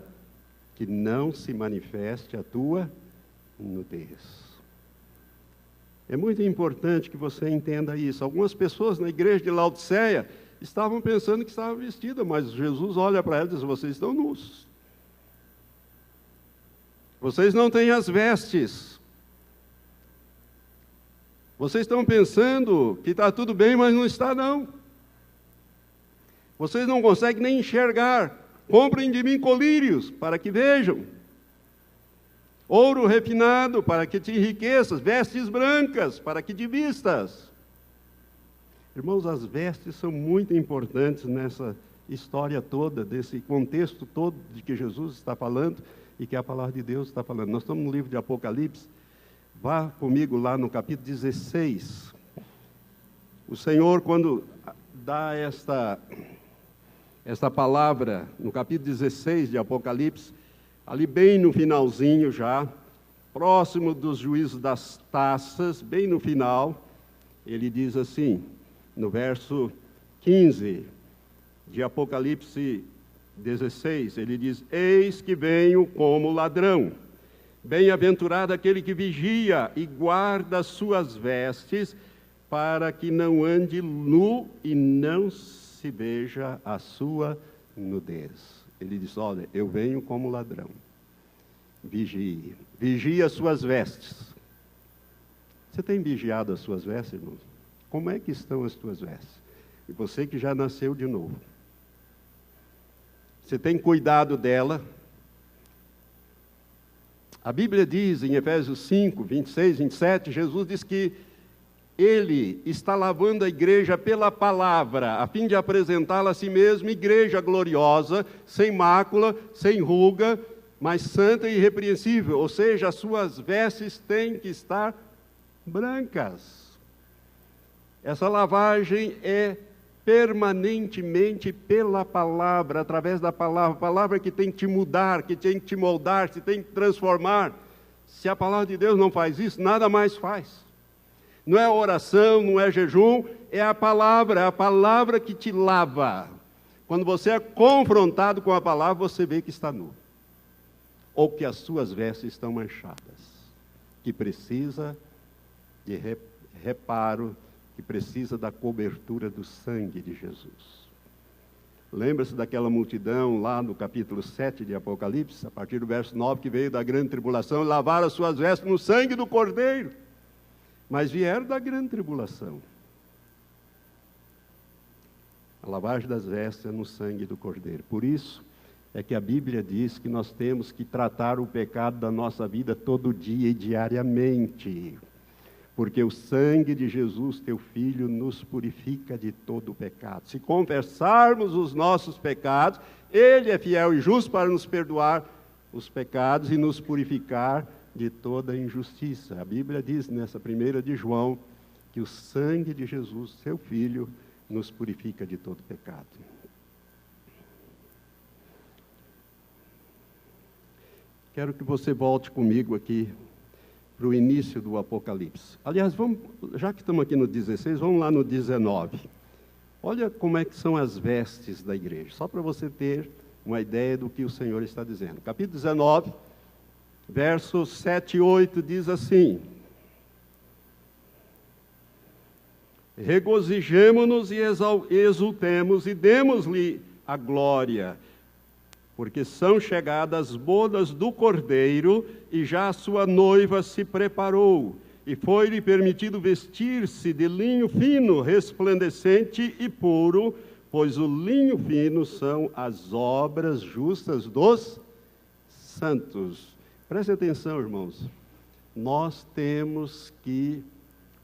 que não se manifeste a tua nudez. É muito importante que você entenda isso. Algumas pessoas na igreja de Laodiceia estavam pensando que estavam vestidas, mas Jesus olha para elas e diz: vocês estão nus. Vocês não têm as vestes. Vocês estão pensando que está tudo bem, mas não está não. Vocês não conseguem nem enxergar. Comprem de mim colírios, para que vejam. Ouro refinado, para que te enriqueças. Vestes brancas, para que te vistas. Irmãos, as vestes são muito importantes nessa história toda, desse contexto todo de que Jesus está falando e que a palavra de Deus está falando. Nós estamos no livro de Apocalipse. Vá comigo lá no capítulo 16. O Senhor, quando dá esta palavra, no capítulo 16 de Apocalipse, ali bem no finalzinho já, próximo dos juízos das taças, bem no final, ele diz assim, no verso 15 de Apocalipse 16, ele diz: eis que venho como ladrão. Bem-aventurado aquele que vigia e guarda as suas vestes, para que não ande nu e não se veja a sua nudez. Ele diz: olha, eu venho como ladrão. Vigie as suas vestes. Você tem vigiado as suas vestes, irmãos? Como é que estão as tuas vestes? E você que já nasceu de novo. Você tem cuidado dela? A Bíblia diz em Efésios 5, 26, 27, Jesus diz que Ele está lavando a igreja pela palavra, a fim de apresentá-la a si mesmo, igreja gloriosa, sem mácula, sem ruga, mas santa e irrepreensível. Ou seja, as suas vestes têm que estar brancas. Essa lavagem é permanentemente pela palavra, através da palavra, a palavra que tem que te mudar, que tem que te moldar, que tem que transformar. Se a palavra de Deus não faz isso, nada mais faz. Não é oração, não é jejum, é a palavra que te lava. Quando você é confrontado com a palavra, você vê que está nu. Ou que as suas vestes estão manchadas, que precisa de reparo, que precisa da cobertura do sangue de Jesus. Lembra-se daquela multidão lá no capítulo 7 de Apocalipse, a partir do verso 9, que veio da grande tribulação, lavaram as suas vestes no sangue do Cordeiro. Mas vieram da grande tribulação. A lavagem das vestes é no sangue do Cordeiro. Por isso é que a Bíblia diz que nós temos que tratar o pecado da nossa vida todo dia e diariamente. Porque o sangue de Jesus, teu Filho, nos purifica de todo o pecado. Se confessarmos os nossos pecados, Ele é fiel e justo para nos perdoar os pecados e nos purificar de toda injustiça. A Bíblia diz nessa 1 de João, que o sangue de Jesus, seu Filho, nos purifica de todo pecado. Quero que você volte comigo aqui para o início do Apocalipse. Aliás, já que estamos aqui no 16, vamos lá no 19. Olha como é que são as vestes da igreja, só para você ter uma ideia do que o Senhor está dizendo. Capítulo 19, versos 7 e 8 diz assim: regozijemo-nos e exultemos e demos-lhe a glória, porque são chegadas as bodas do Cordeiro, e já a sua noiva se preparou, e foi-lhe permitido vestir-se de linho fino, resplandecente e puro, pois o linho fino são as obras justas dos santos. Preste atenção, irmãos. Nós temos que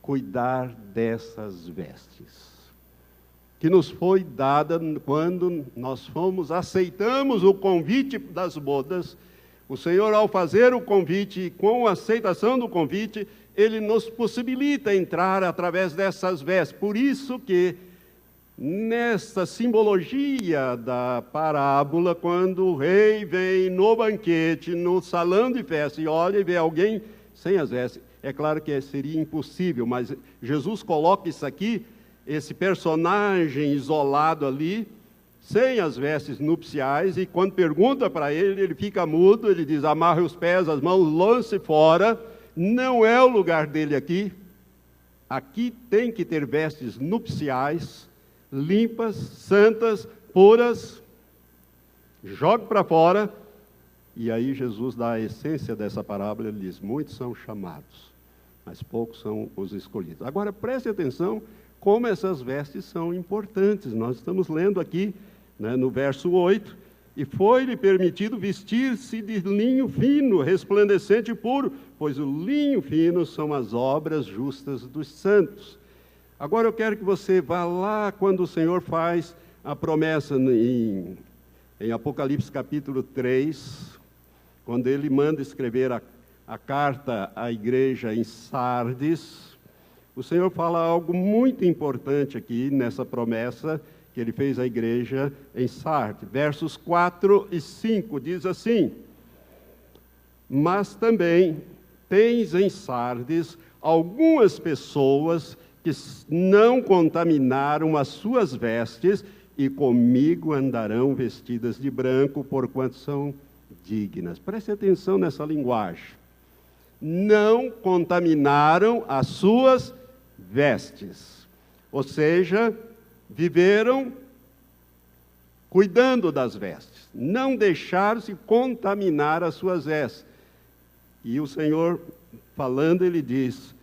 cuidar dessas vestes, que nos foi dada quando nós aceitamos o convite das bodas. O Senhor, ao fazer o convite, com a aceitação do convite, Ele nos possibilita entrar através dessas vestes. Por isso que nesta simbologia da parábola, quando o rei vem no banquete, no salão de festa, e olha e vê alguém sem as vestes, é claro que seria impossível, mas Jesus coloca isso aqui, esse personagem isolado ali, sem as vestes nupciais, e quando pergunta para ele, ele fica mudo, ele diz, amarre os pés, as mãos, lance fora, não é o lugar dele aqui, aqui tem que ter vestes nupciais, limpas, santas, puras, jogue para fora. E aí Jesus dá a essência dessa parábola, ele diz, muitos são chamados, mas poucos são os escolhidos. Agora preste atenção como essas vestes são importantes. Nós estamos lendo aqui, no verso 8, e foi-lhe permitido vestir-se de linho fino, resplandecente e puro, pois o linho fino são as obras justas dos santos. Agora eu quero que você vá lá quando o Senhor faz a promessa em Apocalipse capítulo 3, quando ele manda escrever a carta à igreja em Sardes. O Senhor fala algo muito importante aqui nessa promessa que ele fez à igreja em Sardes. Versos 4 e 5 diz assim: mas também tens em Sardes algumas pessoas que não contaminaram as suas vestes, e comigo andarão vestidas de branco, porquanto são dignas. Preste atenção nessa linguagem. Não contaminaram as suas vestes. Ou seja, viveram cuidando das vestes. Não deixaram-se contaminar as suas vestes. E o Senhor, falando, ele diz,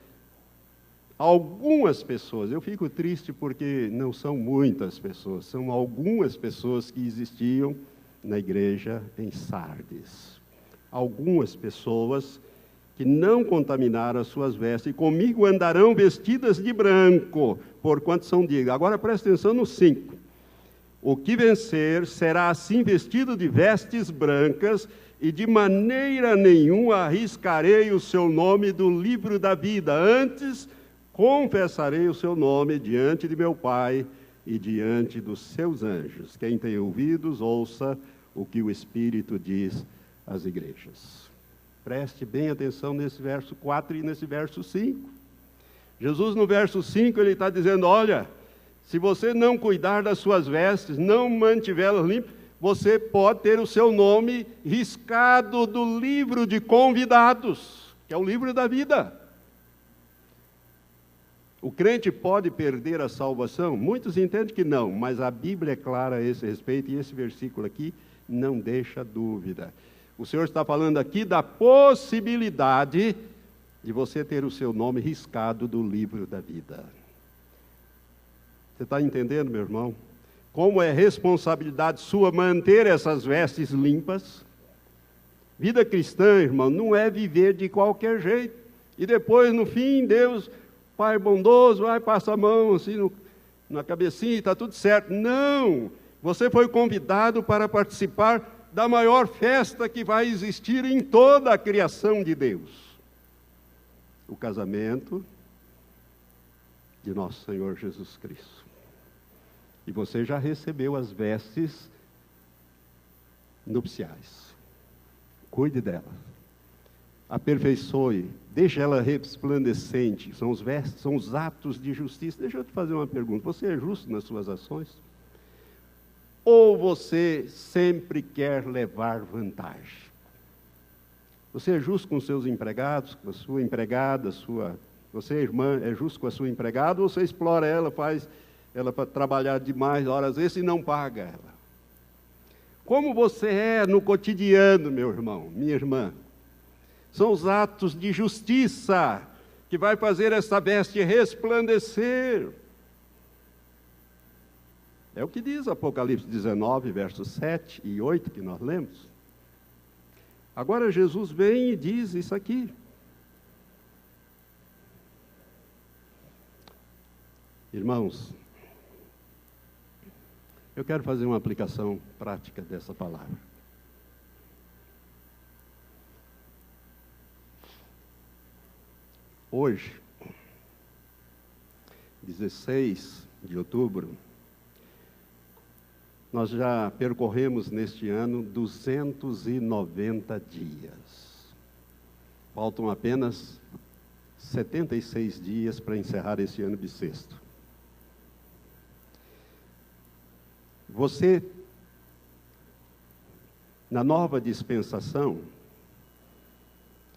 algumas pessoas, eu fico triste porque não são muitas pessoas, são algumas pessoas que existiam na igreja em Sardes. Algumas pessoas que não contaminaram as suas vestes, e comigo andarão vestidas de branco, porquanto são dignas. Agora presta atenção no 5. O que vencer será assim vestido de vestes brancas, e de maneira nenhuma arriscarei o seu nome do livro da vida. Antes confessarei o seu nome diante de meu Pai e diante dos seus anjos. Quem tem ouvidos, ouça o que o Espírito diz às igrejas. Preste bem atenção nesse verso 4 e nesse verso 5. Jesus, no verso 5, ele está dizendo, olha, se você não cuidar das suas vestes, não mantivê-las limpas, você pode ter o seu nome riscado do livro de convidados, que é o livro da vida. O crente pode perder a salvação? Muitos entendem que não, mas a Bíblia é clara a esse respeito, e esse versículo aqui não deixa dúvida. O Senhor está falando aqui da possibilidade de você ter o seu nome riscado do livro da vida. Você está entendendo, meu irmão? Como é responsabilidade sua manter essas vestes limpas? Vida cristã, irmão, não é viver de qualquer jeito. E depois, no fim, Deus, Pai bondoso, vai, passa a mão assim na cabecinha e está tudo certo. Não! Você foi convidado para participar da maior festa que vai existir em toda a criação de Deus. O casamento de nosso Senhor Jesus Cristo. E você já recebeu as vestes nupciais. Cuide dela. Aperfeiçoe. Deixe ela resplandecente. São os atos de justiça. Deixa eu te fazer uma pergunta. Você é justo nas suas ações? Ou você sempre quer levar vantagem? Você é justo com seus empregados, com a sua empregada, você, irmã, é justo com a sua empregada, ou você explora ela, faz ela para trabalhar demais horas, às vezes, e não paga ela? Como você é no cotidiano, meu irmão, minha irmã? São os atos de justiça que vai fazer essa veste resplandecer. É o que diz Apocalipse 19, versos 7 e 8, que nós lemos. Agora Jesus vem e diz isso aqui. Irmãos, eu quero fazer uma aplicação prática dessa palavra. Hoje, 16 de outubro, Nós já percorremos neste ano 290 dias. Faltam apenas 76 dias para encerrar esse ano bissexto. Você, na nova dispensação,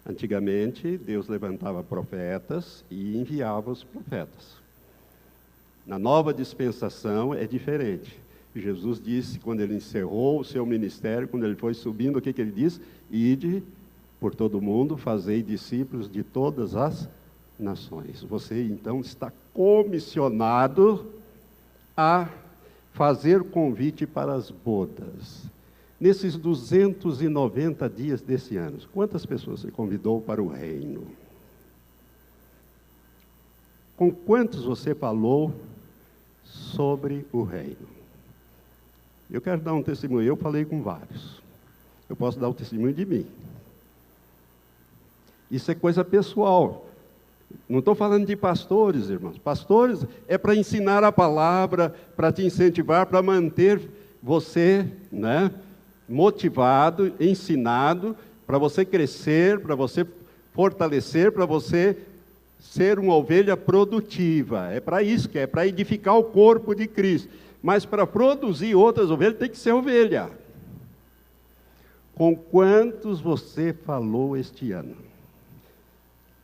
antigamente Deus levantava profetas e enviava os profetas. Na nova dispensação é diferente. Jesus disse, quando ele encerrou o seu ministério, quando ele foi subindo, o que ele disse? Ide por todo o mundo, fazei discípulos de todas as nações. Você, então, está comissionado a fazer convite para as bodas. Nesses 290 dias desse ano, quantas pessoas você convidou para o reino? Com quantos você falou sobre o reino? Eu quero dar um testemunho. Eu falei com vários. Eu posso dar o testemunho de mim. Isso é coisa pessoal. Não estou falando de pastores, irmãos. Pastores é para ensinar a palavra, para te incentivar, para manter você, né, motivado, ensinado, para você crescer, para você fortalecer, para você ser uma ovelha produtiva. É para isso que é para edificar o corpo de Cristo. Mas para produzir outras ovelhas tem que ser ovelha. Com quantos você falou este ano?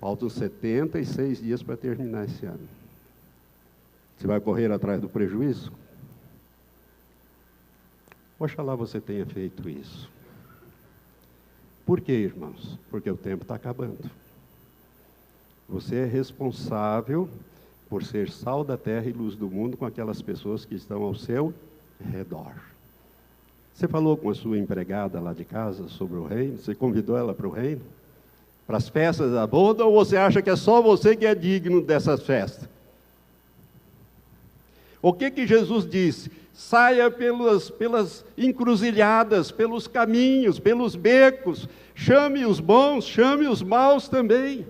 Faltam 76 dias para terminar esse ano. Você vai correr atrás do prejuízo? Oxalá você tenha feito isso. Por quê, irmãos? Porque o tempo está acabando. Você é responsável por ser sal da terra e luz do mundo com aquelas pessoas que estão ao seu redor. Você falou com a sua empregada lá de casa sobre o reino? Você convidou ela para o reino? Para as festas da boda? Ou você acha que é só você que é digno dessas festas? O que Jesus disse? Saia pelas encruzilhadas, pelos caminhos, pelos becos. Chame os bons, chame os maus também.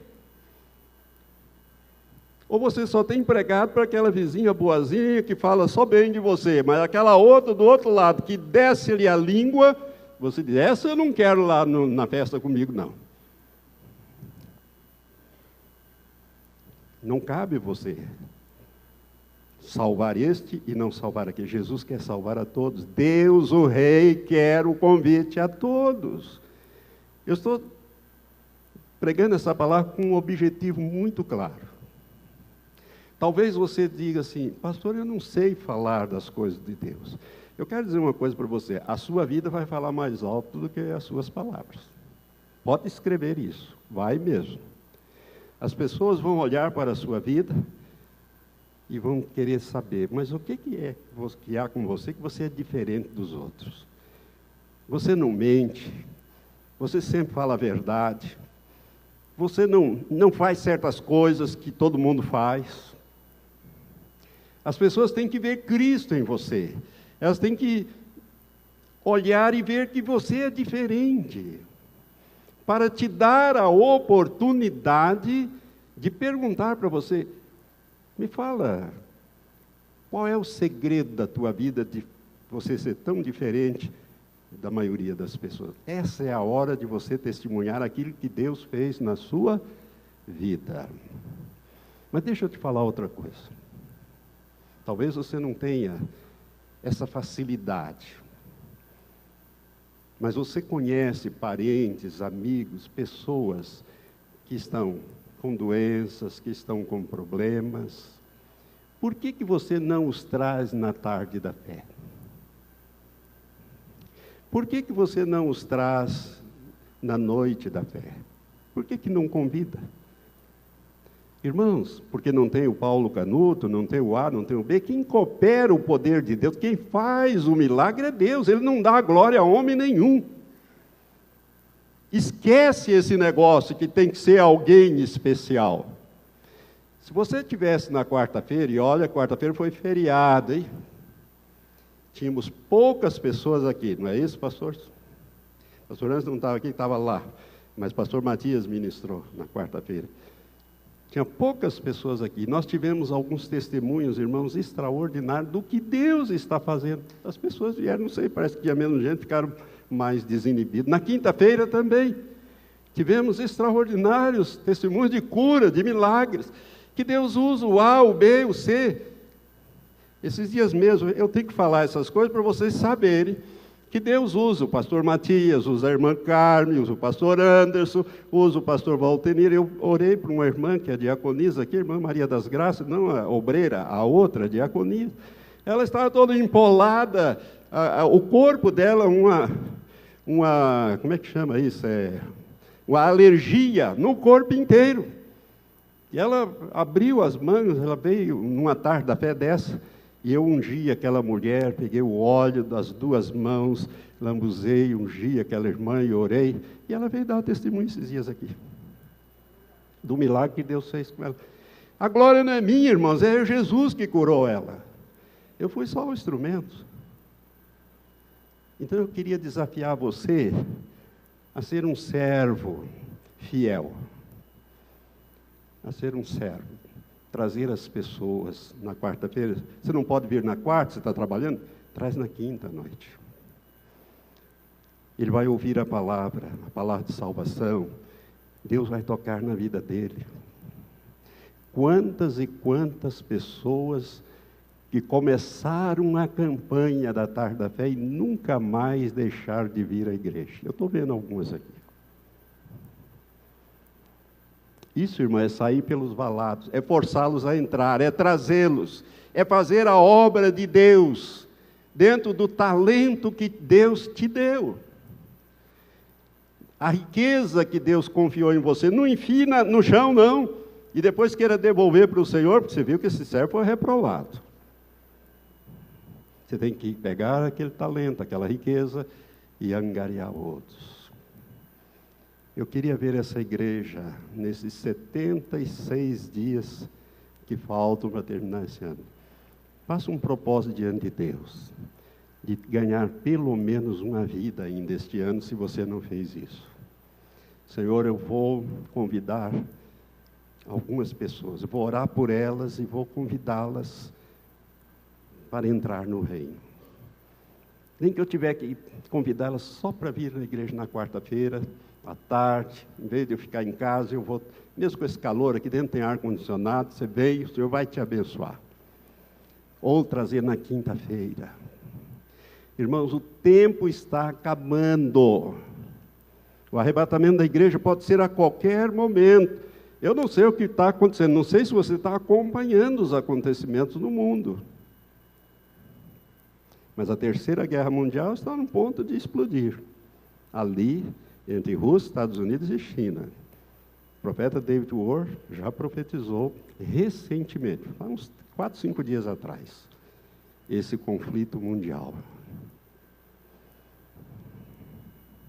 Ou você só tem empregado para aquela vizinha boazinha que fala só bem de você, mas aquela outra do outro lado que desce-lhe a língua, você diz, essa eu não quero lá na festa comigo, não. Não cabe você salvar este e não salvar aquele. Jesus quer salvar a todos. Deus, o Rei, quer o convite a todos. Eu estou pregando essa palavra com um objetivo muito claro. Talvez você diga assim, pastor, eu não sei falar das coisas de Deus. Eu quero dizer uma coisa para você, a sua vida vai falar mais alto do que as suas palavras. Pode escrever isso, vai mesmo. As pessoas vão olhar para a sua vida e vão querer saber, mas o que é que há com você que você é diferente dos outros? Você não mente, você sempre fala a verdade, você não faz certas coisas que todo mundo faz. As pessoas têm que ver Cristo em você. Elas têm que olhar e ver que você é diferente. Para te dar a oportunidade de perguntar para você, me fala, qual é o segredo da tua vida de você ser tão diferente da maioria das pessoas? Essa é a hora de você testemunhar aquilo que Deus fez na sua vida. Mas deixa eu te falar outra coisa. Talvez você não tenha essa facilidade, mas você conhece parentes, amigos, pessoas que estão com doenças, que estão com problemas. Por que você não os traz na tarde da fé? Por que você não os traz na noite da fé? Por que não convida? Irmãos, porque não tem o Paulo Canuto, não tem o A, não tem o B, quem coopera o poder de Deus, quem faz o milagre é Deus, Ele não dá glória a homem nenhum. Esquece esse negócio que tem que ser alguém especial. Se você estivesse na quarta-feira, e olha, quarta-feira foi feriado, hein? Tínhamos poucas pessoas aqui, não é isso, pastor? Pastor Anjo não estava aqui, estava lá, mas pastor Matias ministrou na quarta-feira. Tinha poucas pessoas aqui. Nós tivemos alguns testemunhos, irmãos, extraordinários do que Deus está fazendo. As pessoas vieram, não sei, parece que tinha menos gente, ficaram mais desinibidos. Na quinta-feira também, tivemos extraordinários testemunhos de cura, de milagres, que Deus usa o A, o B, o C. Esses dias mesmo, eu tenho que falar essas coisas para vocês saberem que Deus usa o pastor Matias, usa a irmã Carmen, usa o pastor Anderson, usa o pastor Valtenir. Eu orei para uma irmã que é diaconisa aqui, a irmã Maria das Graças, não a obreira, a outra diaconisa. Ela estava toda empolada, o corpo dela, como é que chama isso? Uma alergia no corpo inteiro. E ela abriu as mãos, ela veio numa tarde da fé dessa, e eu ungi aquela mulher, peguei o óleo das duas mãos, lambuzei, ungi aquela irmã e orei. E ela veio dar testemunho esses dias aqui, do milagre que Deus fez com ela. A glória não é minha, irmãos, é Jesus que curou ela. Eu fui só o instrumento. Então eu queria desafiar você a ser um servo fiel. A ser um servo. Trazer as pessoas na quarta-feira. Você não pode vir na quarta, você está trabalhando? Traz na quinta à noite. Ele vai ouvir a palavra de salvação. Deus vai tocar na vida dele. Quantas e quantas pessoas que começaram a campanha da Tarde da Fé e nunca mais deixaram de vir à igreja. Eu estou vendo algumas aqui. Isso, irmão, é sair pelos valados, é forçá-los a entrar, é trazê-los, é fazer a obra de Deus, dentro do talento que Deus te deu. A riqueza que Deus confiou em você, não enfie no chão, não, e depois queira devolver para o Senhor, porque você viu que esse servo foi reprovado. Você tem que pegar aquele talento, aquela riqueza, e angariar outros. Eu queria ver essa igreja nesses 76 dias que faltam para terminar esse ano. Faça um propósito diante de Deus, de ganhar pelo menos uma vida ainda este ano, se você não fez isso. Senhor, eu vou convidar algumas pessoas, eu vou orar por elas e vou convidá-las para entrar no reino. Nem que eu tiver que convidá-las só para vir na igreja na quarta-feira, à tarde, em vez de eu ficar em casa, eu vou, mesmo com esse calor aqui dentro tem ar-condicionado, você veio, o Senhor vai te abençoar. Ou trazer na quinta-feira. Irmãos, o tempo está acabando. O arrebatamento da igreja pode ser a qualquer momento. Eu não sei o que está acontecendo, não sei se você está acompanhando os acontecimentos no mundo. Mas a Terceira Guerra Mundial está no ponto de explodir. Ali, entre Rússia, Estados Unidos e China. O profeta David Ward já profetizou recentemente, há uns 4, 5 dias atrás, esse conflito mundial.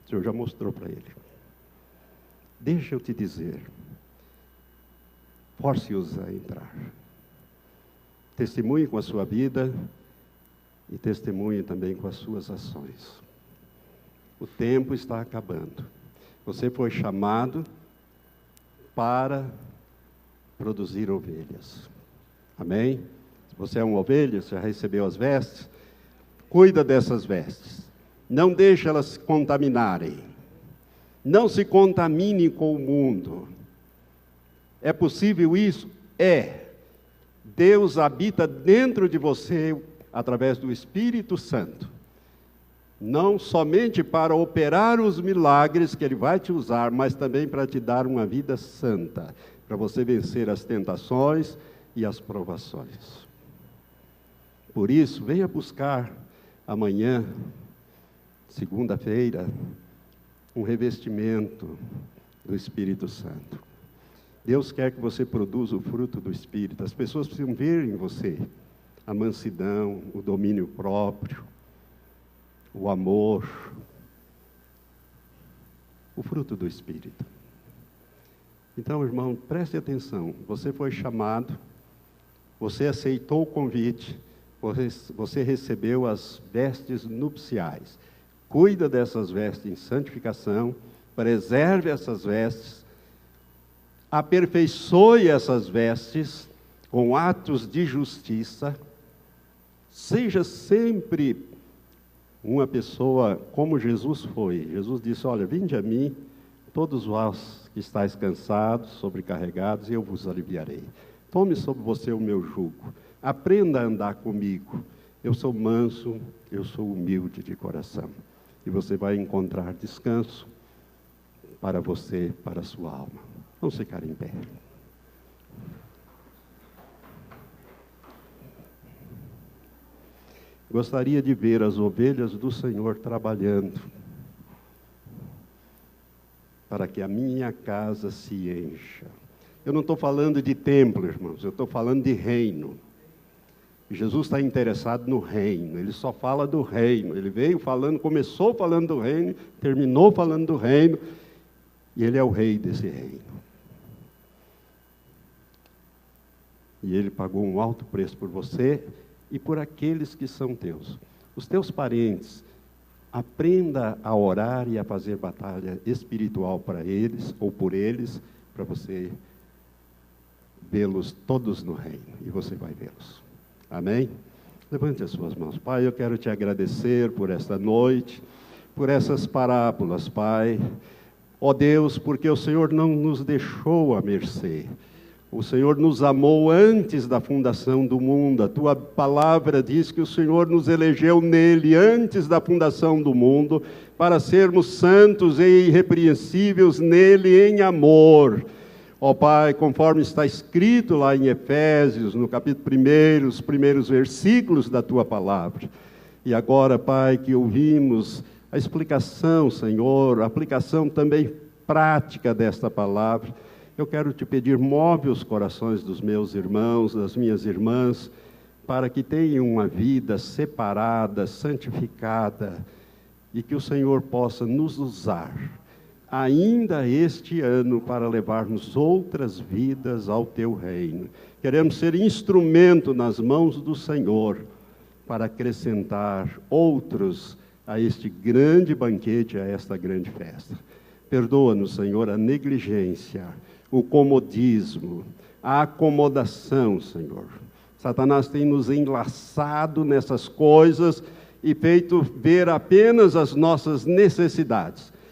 O Senhor já mostrou para ele. Deixa eu te dizer, force-os a entrar. Testemunhe com a sua vida e testemunhe também com as suas ações. O tempo está acabando. Você foi chamado para produzir ovelhas. Amém? Se você é uma ovelha, você já recebeu as vestes, cuida dessas vestes. Não deixe elas se contaminarem. Não se contamine com o mundo. É possível isso? É. Deus habita dentro de você através do Espírito Santo. Não somente para operar os milagres que Ele vai te usar, mas também para te dar uma vida santa, para você vencer as tentações e as provações. Por isso, venha buscar amanhã, segunda-feira, um revestimento do Espírito Santo. Deus quer que você produza o fruto do Espírito. As pessoas precisam ver em você a mansidão, o domínio próprio, o amor, o fruto do Espírito. Então, irmão, preste atenção. Você foi chamado, você aceitou o convite, você recebeu as vestes nupciais. Cuida dessas vestes em santificação, preserve essas vestes, aperfeiçoe essas vestes com atos de justiça, seja sempre uma pessoa como Jesus foi. Jesus disse: olha, vinde a mim, todos vós que estáis cansados, sobrecarregados, e eu vos aliviarei. Tome sobre você o meu jugo, aprenda a andar comigo. Eu sou manso, eu sou humilde de coração. E você vai encontrar descanso para você, para a sua alma. Vamos ficar em pé. Gostaria de ver as ovelhas do Senhor trabalhando, para que a minha casa se encha. Eu não estou falando de templo, irmãos, eu estou falando de reino. Jesus está interessado no reino, ele só fala do reino. Ele veio falando, começou falando do reino, terminou falando do reino, e ele é o rei desse reino. E ele pagou um alto preço por você e por aqueles que são teus. Os teus parentes, aprenda a orar e a fazer batalha espiritual para eles, ou por eles, para você vê-los todos no reino, e você vai vê-los. Amém? Levante as suas mãos. Pai, eu quero te agradecer por esta noite, por essas parábolas, Pai. Ó Deus, porque o Senhor não nos deixou à mercê. O Senhor nos amou antes da fundação do mundo. A tua palavra diz que o Senhor nos elegeu nele antes da fundação do mundo, para sermos santos e irrepreensíveis nele em amor. Ó Pai, conforme está escrito lá em Efésios, no capítulo 1, os primeiros versículos da tua palavra. E agora, Pai, que ouvimos a explicação, Senhor, a aplicação também prática desta palavra, eu quero te pedir, move os corações dos meus irmãos, das minhas irmãs, para que tenham uma vida separada, santificada, e que o Senhor possa nos usar ainda este ano para levarmos outras vidas ao teu reino. Queremos ser instrumento nas mãos do Senhor para acrescentar outros a este grande banquete, a esta grande festa. Perdoa-nos, Senhor, a negligência, o comodismo, a acomodação, Senhor. Satanás tem nos enlaçado nessas coisas e feito ver apenas as nossas necessidades.